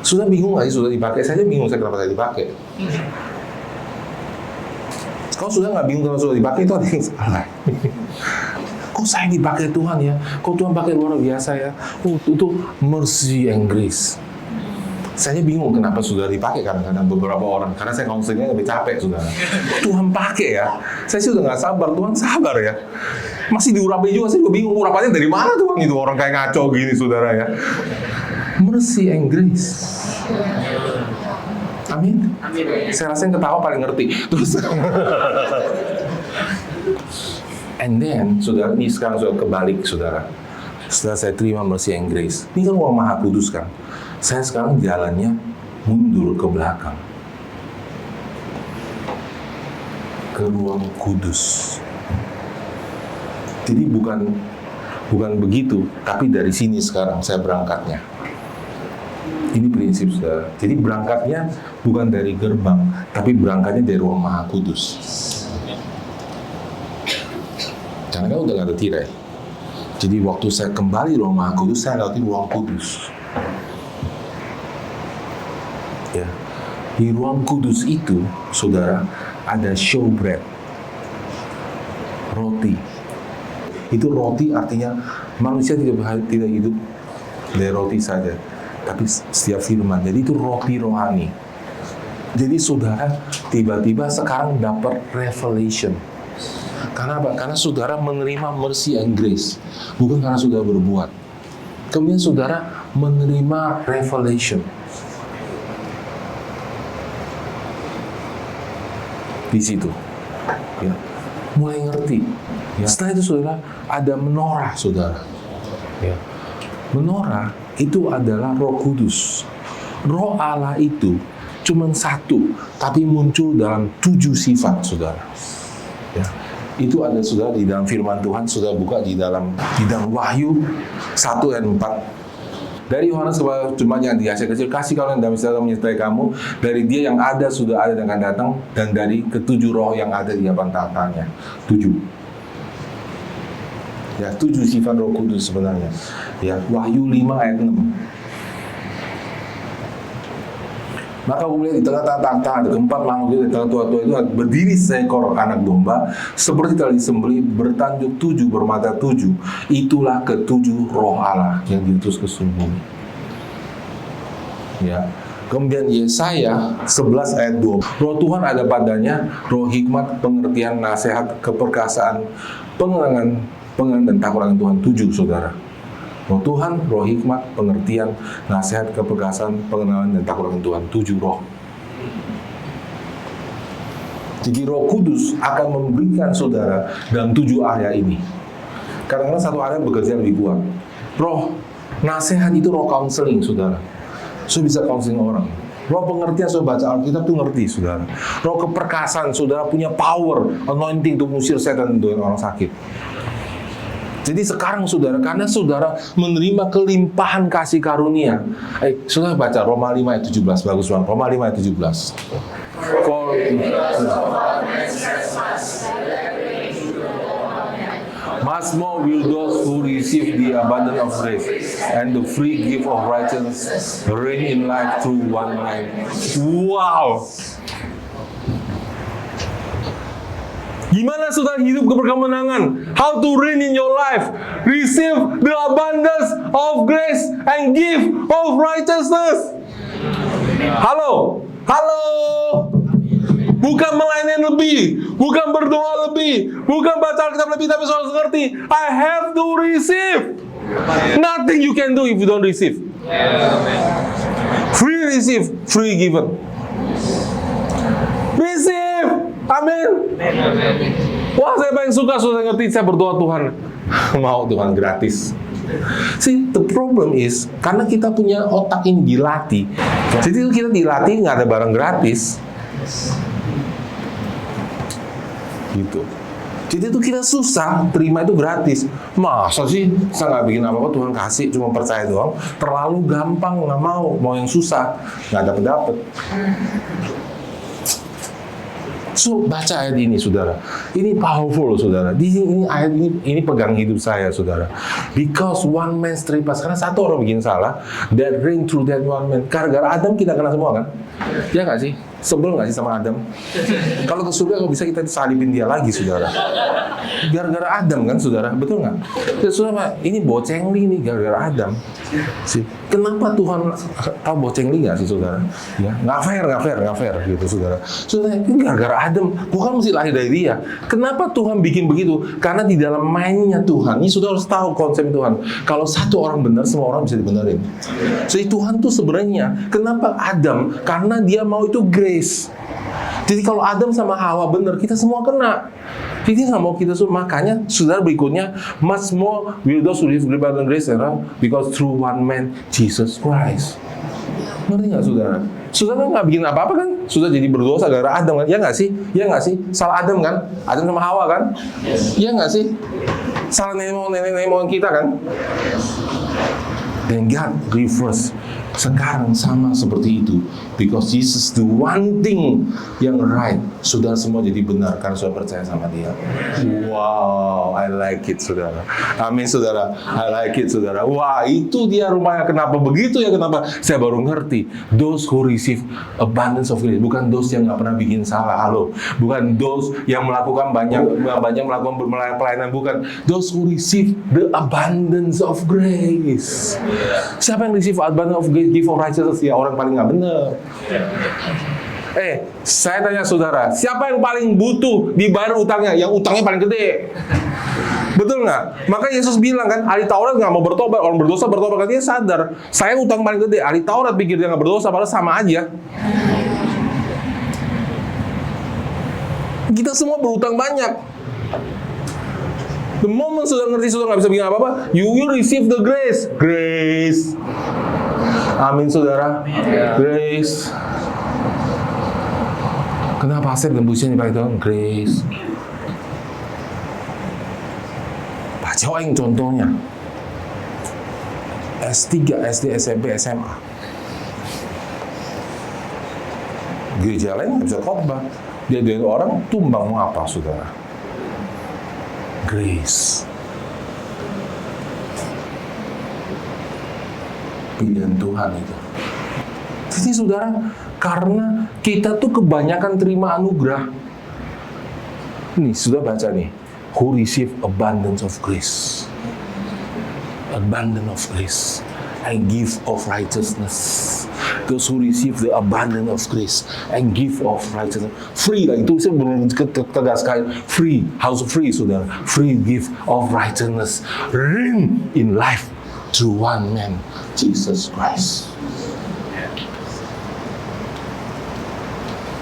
Sudah bingung nggak sih sudah dipakai? Saya aja bingung saya kenapa saya dipakai. Kalau sudah nggak bingung kalau sudah dipakai itu ada yang salah. Kok saya dipakai Tuhan ya? Kok Tuhan pakai luar biasa ya? Oh, itu mercy and grace. Saya bingung kenapa sudah dipakai kadang-kadang beberapa orang. Karena saya counselingnya lebih capek saudara. Tuhan pakai ya? Saya sih udah nggak sabar. Tuhan sabar ya? Masih diurapi juga, saya juga bingung urapannya dari mana Tuhan itu orang kayak ngaco gini saudara ya. Mercy and grace. Amin. Saya rasa yang ketawa paling ngerti. Terus, and then, saudara, ini sekarang sudah kebalik, saudara. Setelah saya terima mercy and grace, ini kan ruang Maha Kudus kan. Saya sekarang jalannya mundur ke belakang, ke ruang kudus. Jadi bukan begitu, tapi dari sini sekarang saya berangkatnya. Ini prinsip saudara. Jadi berangkatnya bukan dari gerbang, tapi berangkatnya dari ruang Maha Kudus. Karena kan udah nggak ada tirai. Jadi waktu saya kembali ruang Maha Kudus, saya lewati ruang kudus. Ya, di ruang kudus itu, saudara, ada showbread, roti. Itu roti artinya manusia tidak hidup dari roti saja, tapi setiap firman. Jadi itu roti rohani. Jadi saudara tiba-tiba sekarang dapat revelation. Karena apa? Karena saudara menerima mercy and grace, bukan karena saudara berbuat. Kemudian saudara menerima revelation. Di situ, ya, mulai ngerti. Ya. Setelah itu saudara ada menorah, saudara. Ya. Menorah itu adalah Roh Kudus. Roh Allah itu cuma satu, tapi muncul dalam 7 sifat, saudara. Ya. Itu ada saudara di dalam firman Tuhan, saudara buka di dalam Wahyu 1 ayat 4. Dari Yohanes kepada jemaat yang di Asia kecil, kasih karunia dan damai sejahtera menyertai kamu. Dari Dia yang ada, sudah ada, dan akan datang, dan dari ketujuh roh yang ada di hadapan tahtanya. 7. Ya, 7 sifat Roh Kudus sebenarnya. Ya, Wahyu 5 ayat 6. Maka aku melihat di tengah-tengah takhta ada keempat makhluk itu, di tengah tua-tua itu berdiri seekor anak domba seperti telah disembelih, bertanjuk 7, bermata 7. Itulah ketujuh roh Allah yang diutus ke seluruh bumi. Ya. Kemudian Yesaya 11 ayat 2. Roh Tuhan ada padanya, roh hikmat, pengertian, nasihat, keperkasaan, pengenalan dan takut akan Tuhan. 7, saudara. Roh Tuhan, roh hikmat, pengertian, nasihat, keperkasaan, pengenalan, dan takut akan Tuhan. 7 roh. Jadi Roh Kudus akan memberikan saudara dalam 7 area ini. Kadang-kadang satu area bekerja lebih kuat. Roh nasihat itu roh counseling, saudara. Saudara bisa counseling orang. Roh pengertian, saudara baca Alkitab itu ngerti, saudara. Roh keperkasaan, saudara punya power, anointing untuk mengusir setan dan orang sakit. Jadi sekarang saudara, karena saudara menerima kelimpahan kasih karunia. Saudara baca Roma 5 ayat 17, bagus banget. Roma 5 ayat 17. Much more will those who receive the abundance of grace and the free gift of righteousness reign in life through one man. Wow! Gimana saudara hidup keberkemenangan? How to reign in your life? Receive the abundance of grace and gift of righteousness. Halo? Halo? Bukan melayani lebih, bukan berdoa lebih, bukan baca Alkitab lebih, tapi saudara ngerti, I have to receive. Nothing you can do if you don't receive. Free receive, free given. Receive. Amin. Wah, saya paling suka sudah ngerti, saya berdoa Tuhan. Mau Tuhan gratis. See, the problem is, karena kita punya otak ini dilatih. Jadi kita dilatih nggak ada barang gratis. Gitu. Jadi itu kita susah terima itu gratis. Masa sih saya nggak bikin apa-apa, Tuhan kasih, cuma percaya doang. Terlalu gampang, nggak mau yang susah, nggak dapet. So, baca ayat ini, saudara. Ini powerful, saudara. Ini ayat ini pegang hidup saya, saudara. Because one man's trespass, karena satu orang bikin salah, that reign through that one man. Gara-gara Adam kita kena semua kan? Ya nggak sih? Sebel nggak sih sama Adam? Kalau ke surga, kalau bisa kita disalibin dia lagi, saudara. Gara-gara Adam kan, saudara? Betul nggak? Ya, saudara, ini bocengli nih, gara-gara Adam. Sih. Kenapa Tuhan tahu bocengli nggak sih, saudara? Ya, nggak fair, gitu, saudara. Saudara, ini gara-gara Adam, bukan mesti lahir dari dia. Kenapa Tuhan bikin begitu? Karena di dalam mainnya Tuhan, ini saudara harus tahu konsep Tuhan. Kalau satu orang benar, semua orang bisa dibenerin. Jadi Tuhan tuh sebenarnya, kenapa Adam? Karena dia mau itu grace. Jadi kalau Adam sama Hawa benar, kita semua kena. Jadi dia nggak mau kita semua. Makanya saudara berikutnya, much more will those who live by grace because through one man, Jesus Christ. Ngerti nggak saudara? Saudara nggak bikin apa-apa kan? Sudah jadi berdosa gara-gara Adam kan? Ya nggak sih? Ya nggak sih? Salah Adam kan? Adam sama Hawa kan? Ya nggak sih? Salah nenek moyang kita kan? Dan God reverse. Sekarang sama seperti itu. Because Jesus do one thing yang right. Saudara semua jadi benar karena saudara percaya sama dia. Wow, I like it, saudara. Amin, saudara. I like it, saudara. Wah, itu dia rumahnya. Kenapa begitu ya? Kenapa? Saya baru ngerti. Those who receive abundance of grace. Bukan those yang nggak pernah bikin salah. Halo. Bukan those yang melakukan banyak melakukan pelayanan. Bukan. Those who receive the abundance of grace. Siapa yang receive abundance of grace? Give of righteousness, ya orang paling nggak benar. Saya tanya saudara, siapa yang paling butuh dibayar utangnya? Yang utangnya paling gede. Betul nggak? Maka Yesus bilang kan, ahli Taurat nggak mau bertobat, orang berdosa bertobat, kan dia sadar, saya utang paling gede. Ahli Taurat pikir dia nggak berdosa, padahal sama aja. Kita semua berutang banyak. The moment sudah ngerti, sudah nggak bisa bikin apa-apa, you will receive the grace. Grace. Amin, saudara. Grace. Kenapa Asep dan Busian dipakai Tuhan? Grace. Pak Joeng contohnya. S3, SD, SMP, SMA. Gereja lain nggak bisa khotbah. Dia dari orang tumbang mau apa, saudara? Grace. Pilihan Tuhan itu. Jadi saudara, karena kita tuh kebanyakan terima anugerah. Nih, sudah baca nih. Who receive abundance of grace. Abundance of grace. And gift of righteousness. Those who receive the abundance of grace and gift of righteousness. Free lah, itu saya belum tegas sekali. Free, house free, saudara. Free gift of righteousness. Reign in life through one man, Jesus Christ.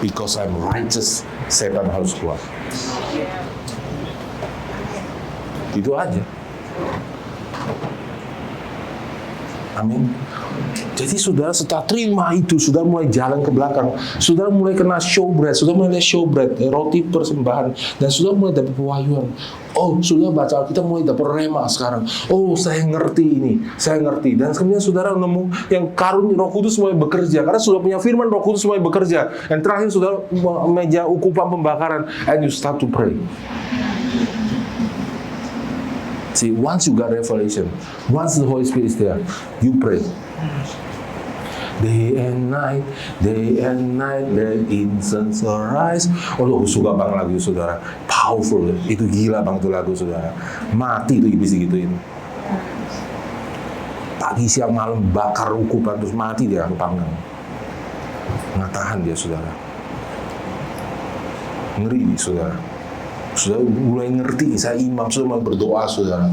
Because I'm righteous, setan harus keluar. Itu aja. Amin. Jadi saudara setelah terima itu, saudara mulai jalan ke belakang, saudara mulai kena showbread, saudara mulai showbread, roti persembahan, dan saudara mulai dapat pewahyuan. Oh, sudah baca Alkitab mulai dapat rema sekarang. Oh, saya ngerti ini, saya ngerti. Dan kemudian saudara nemu yang karunia Roh Kudus mulai bekerja. Karena sudah punya firman, Roh Kudus mulai bekerja. Yang terakhir saudara meja ukupan pembakaran, and you start to pray. See, once you got revelation, once the Holy Spirit is there, you pray. Day and night, let incense arise. Oh, suka banget lagu saudara. Powerful, itu gila banget itu lagu saudara. Mati itu iblis digituin. Pagi siang malam bakar ukupan terus mati dia panggang. Nggak tahan dia saudara. Ngeri saudara. Sudah mulai ngerti, saya imam, sudah mulai berdoa saudara.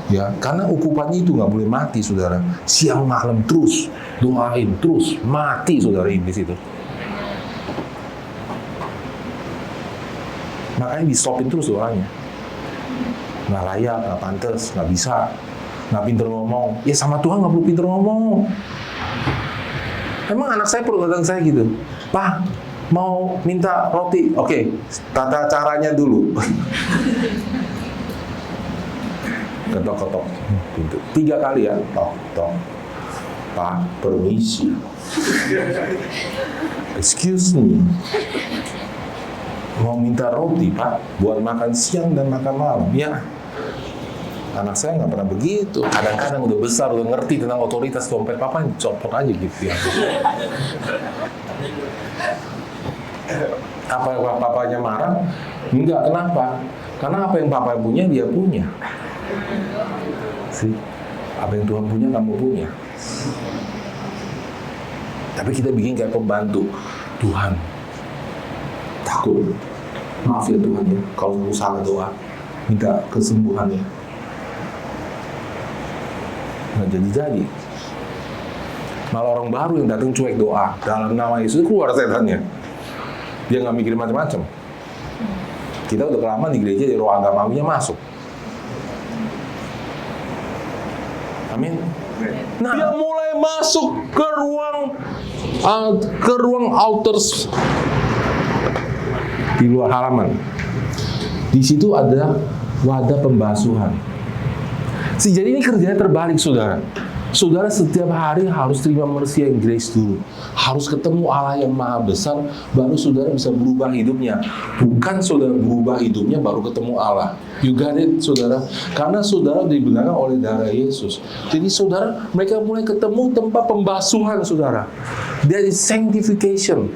Ya, karena ukupannya itu nggak boleh mati, saudara. Siang malam terus doain, terus mati, saudara, iblis itu. Makanya di stopin terus doanya. Nggak layak, nggak pantas, nggak bisa, nggak pinter ngomong. Ya sama Tuhan nggak perlu pinter ngomong. Emang anak saya perlu datang saya gitu, Pak, mau minta roti, oke, tata caranya dulu. Ketok-ketok pintu 3 kali ya, tok, Pak, permisi, excuse me, mau minta roti Pak, buat makan siang dan makan malam. Ya, anak saya nggak pernah begitu. Kadang-kadang udah besar, udah ngerti tentang otoritas dompet papa, copot aja gitu ya. Apa yang papanya marah? Enggak, kenapa? Karena apa yang papa punya, dia punya. Sih, apa yang Tuhan punya kamu punya. Tapi kita bikin kayak pembantu. Tuhan, takut. Maaf ya Tuhan ya, kalau salah doa, minta kesembuhannya. Nggak jadi-jadi. Malah orang baru yang datang cuek doa, dalam nama Yesus keluar setannya. Dia nggak mikir macam-macam. Kita udah kelamaan di gereja, di roh agamawinya masuk. Amin. Nah, dia mulai masuk ke ruang altars di luar halaman. Di situ ada wadah pembasuhan. Jadi ini kerjanya terbalik, saudara. Saudara setiap hari harus terima mercy and grace dulu. Harus ketemu Allah yang maha besar, baru saudara bisa berubah hidupnya. Bukan saudara berubah hidupnya baru ketemu Allah. You got it, saudara? Karena saudara dibenarkan oleh darah Yesus. Jadi saudara, mereka mulai ketemu tempat pembasuhan, saudara. There is sanctification.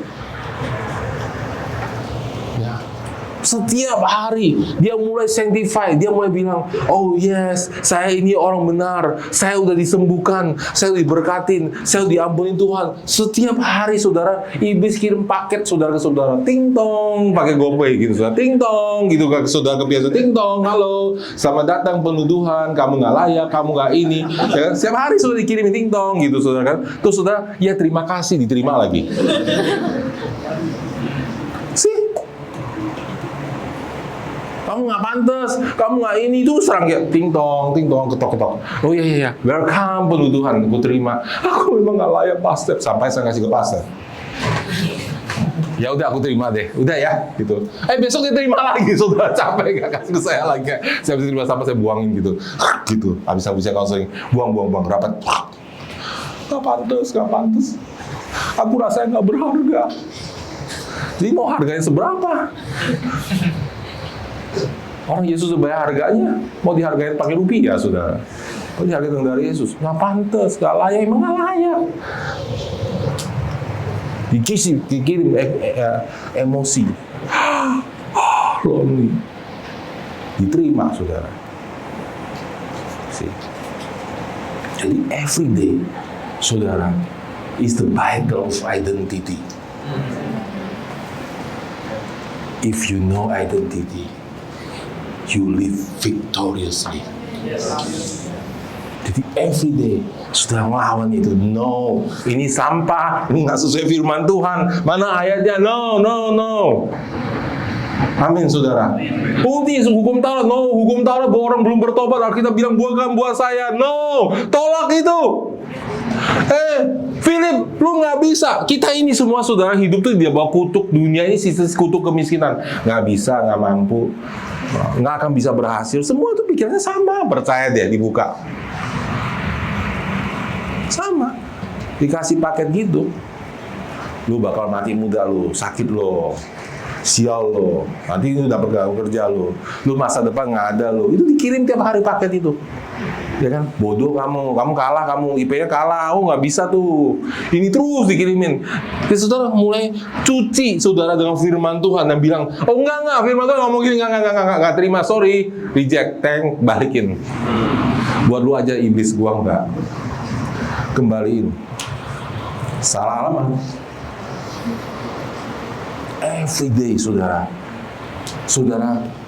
Setiap hari dia mulai sanctify, dia mulai bilang, oh yes, saya ini orang benar, saya udah disembuhkan, saya udah diberkatin, saya udah diampuni Tuhan. Setiap hari saudara, iblis kirim paket saudara ke saudara, ting tong, pakai GoPay gitu, saudara, ting tong, gitu ke saudara kebiasaan, ting tong, halo, selamat datang penuduhan, kamu nggak layak, kamu nggak ini. Ya, setiap hari sudah dikirimin ting tong, gitu saudara kan. Terus saudara, ya terima kasih, diterima lagi. Kamu nggak pantas, kamu nggak ini, itu serang ya, ting tong, ketok-ketok. Oh iya, welcome penuduhan, aku terima. Aku memang nggak layak pastor, sampai saya ngasih ke pastor. Ya udah, aku terima deh, udah ya, gitu. Besok dia terima lagi, saudara, capek nggak kasih ke saya lagi. Saya bisa terima sama saya buangin gitu, gitu. Habis-habisnya konseling, buang, rapat. Nggak pantas. Aku rasanya nggak berharga. Jadi mau harganya seberapa? Orang Yesus udah bayar harganya, mau dihargain pakai rupiah, saudara. Mau dihargain dari Yesus, nggak pantas, nggak layak, emang nggak layak. Dikirim emosi, lonely, diterima, saudara. See. Jadi every day, saudara, is the battle of identity. If you know identity, you live victoriously. Yes. Jadi every day sudah ngelawan itu. No, ini sampah, ini nggak sesuai firman Tuhan. Mana ayatnya? No. Amin, saudara. Hukum Taurat, no. Hukum Taurat bahwa orang belum bertobat, Alkitab bilang buangkan buah saya. No, tolak itu. Philip, lu nggak bisa. Kita ini semua saudara hidup tuh dia bawa kutuk. Dunia ini sisi kutuk kemiskinan. Nggak bisa, nggak mampu, nggak akan bisa berhasil. Semua tuh pikirannya sama. Percaya deh, dibuka. Sama. Dikasih paket gitu. Lu bakal mati muda lu, sakit lo, sial lo, nanti lu dapat kerja lo, lu masa depan nggak ada lo. Itu dikirim tiap hari paket itu. Ya kan, bodoh kamu kalah, kamu IP-nya kalah, nggak bisa tuh. Ini terus dikirimin. Jadi saudara mulai cuci saudara dengan firman Tuhan dan bilang, oh enggak, firman Tuhan ngomong gini, enggak terima, sorry, reject, tank, balikin. Buat lu aja iblis, gua enggak. Kembaliin. Salah alamat. Every day, saudara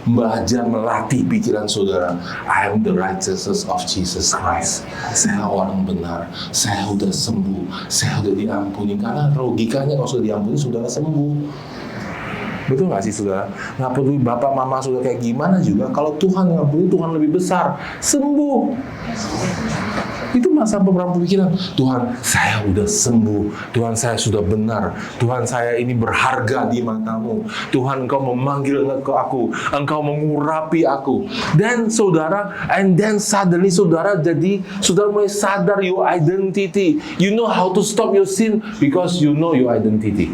belajar melatih pikiran saudara. I am the righteousness of Jesus Christ. Saya orang benar. Saya sudah sembuh. Saya sudah diampuni. Karena logikanya kalau sudah diampuni, saudara sembuh. Betul nggak sih saudara? Nggak peduli bapak mama sudah kayak gimana juga. Kalau Tuhan ngampuni, Tuhan lebih besar. Sembuh. Itu masa beberapa pikiran. Tuhan, saya udah sembuh. Tuhan, saya sudah benar. Tuhan, saya ini berharga di matamu. Tuhan, Engkau memanggil ke aku. Engkau mengurapi aku. Dan saudara, and then suddenly saudara mulai sadar your identity. You know how to stop your sin because you know your identity.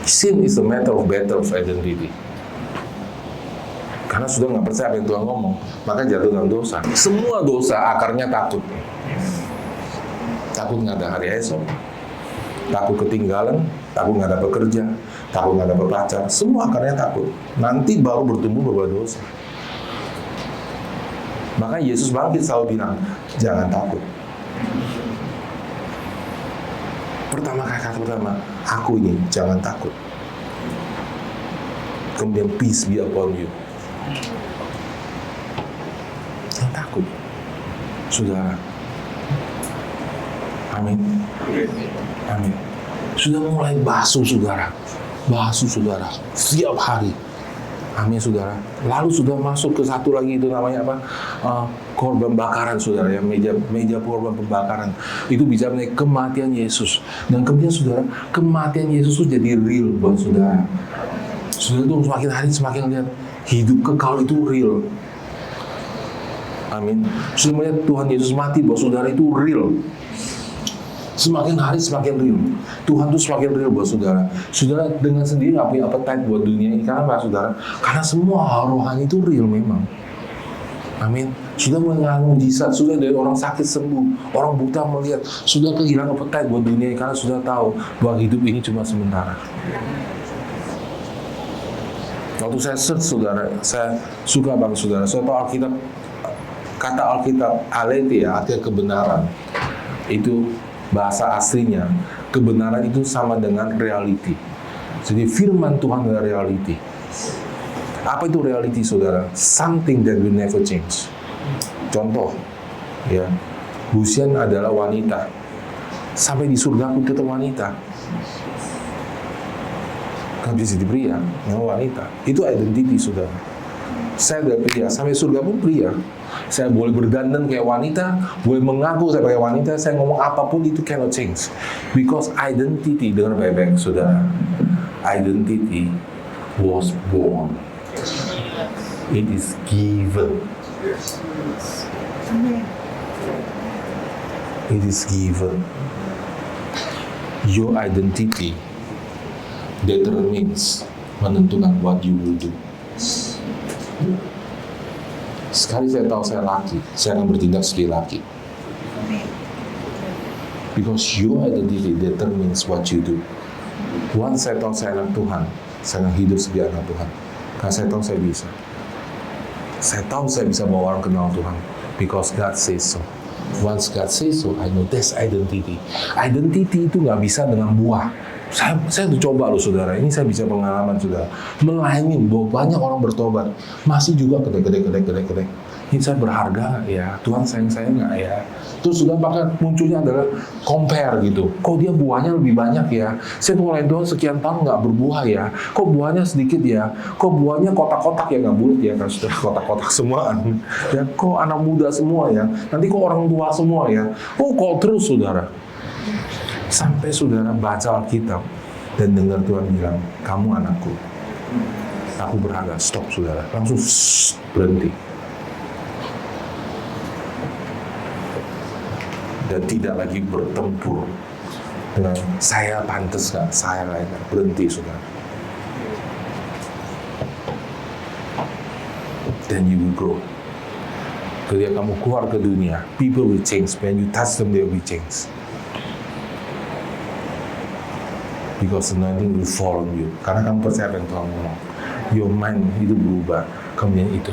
Sin is a matter of identity. Karena sudah nggak percaya apa yang Tuhan ngomong, maka jatuh dalam dosa. Semua dosa akarnya takut. Takut nggak ada hari esok, takut ketinggalan, takut nggak ada pekerja, takut nggak ada pacar. Semua akarnya takut. Nanti baru bertumbuh berbuat dosa. Maka Yesus bangkit selalu bilang, jangan takut. Kata pertama, aku ini jangan takut. Kemudian peace be upon you. Jangan takut, saudara. Amin. Amin. Sudah mulai basuh saudara setiap hari. Amin saudara. Lalu sudah masuk ke satu lagi, itu namanya apa? Korban bakaran saudara, ya, meja korban pembakaran. Itu bisa menaik kematian Yesus. Dan kemudian saudara, kematian Yesus itu jadi real buat saudara. Saudara itu semakin hari semakin lihat hidup kekal itu real. Amin. Sudah melihat Tuhan Yesus mati buat saudara itu real. Semakin hari semakin real. Tuhan itu semakin real buat saudara. Saudara dengan sendiri nggak punya appetite buat dunia ini. Karena apa saudara? Karena semua rohani itu real memang. Amin. Sudah mengalami mujizat, sudah dari orang sakit sembuh, orang buta melihat, sudah kehilangan appetite buat dunia ini karena sudah tahu bahwa hidup ini cuma sementara. Waktu saya search saudara, saya suka banget saudara. Saya tahu Alkitab, kata Alkitab aletheia artinya kebenaran. Itu bahasa aslinya, kebenaran itu sama dengan reality. Jadi firman Tuhan adalah reality. Apa itu reality saudara? Something that will never change. Contoh, ya, Husain adalah wanita. Sampai di surga pun tetap wanita. Kan bisa jadi pria, memang wanita. Itu identity saudara. Saya udah pria, sampai surga pun pria. Saya boleh berdandan kayak wanita, boleh mengaku saya pakai wanita, saya ngomong apapun itu cannot change. Because identity, dengar baik-baik saudara, identity was born. It is given. It is given. Your identity determines, menentukan what you will do. Sekali saya tahu saya laki, saya akan bertindak seperti laki. Because your identity determines what you do. Once saya tahu saya anak Tuhan, saya akan hidup sebagai anak Tuhan. Karena saya tahu saya bisa. Saya tahu saya bisa bawa orang kenal Tuhan. Because God says so. Once God says so, I know that's identity. Identity itu nggak bisa dengan buah. Saya tuh coba loh saudara, ini saya bisa pengalaman saudara, melayani bahwa banyak orang bertobat, masih juga kedek. Ini saya berharga nggak ya, Tuhan sayang saya nggak ya. Terus sudah bahkan munculnya adalah compare gitu, kok dia buahnya lebih banyak ya, saya ngelain Tuhan sekian tahun nggak berbuah ya, kok buahnya sedikit ya, kok buahnya kotak-kotak ya, nggak bulat ya kan sudah, kotak-kotak semuaan ya, kok anak muda semua ya, nanti kok orang tua semua ya, kok terus saudara. Sampai saudara baca Alkitab dan dengar Tuhan bilang, kamu anakku, aku berharga. Stop saudara, langsung berhenti. Dan tidak lagi bertempur dengan saya pantas nggak, saya lain. Berhenti saudara. Then you will grow. Ketika kamu keluar ke dunia, people will change. When you touch them, they will change. Because anointing will fall on you. Karena kamu percaya apa yang Tuhan ngomong. Your mind itu berubah. Kemudian itu.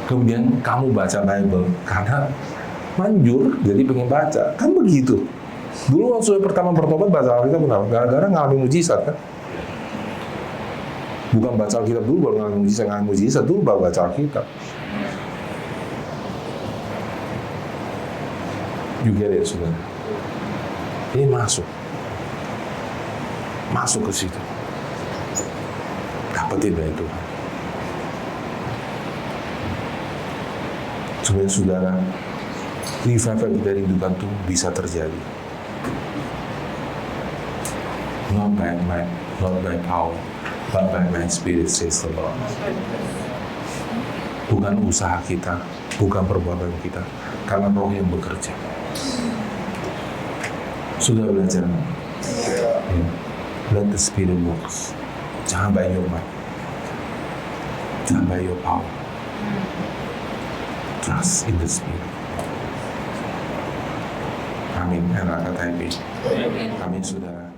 Kemudian kamu baca Bible. Karena manjur, jadi pengen baca. Kan begitu. Dulu waktu saya pertama bertobat baca Alkitab kenapa? Gara-gara ngalamin mujizat kan. Bukan baca Alkitab dulu baru ngalamin mujizat dulu baru baca Alkitab. You get it, saudara. Ini masuk ke situ, dapetin dari Tuhan. Sebenarnya saudara, revival dari kehidupan itu bisa terjadi. Not by might, not by power, but by my spirit, says the Lord. Bukan usaha kita, bukan perbuatan kita, karena Roh yang bekerja. Sudah belajar? Let the Spirit works. Jangan by your mind. Jangan by your power. Trust in the Spirit. Amin. Amin, saudara.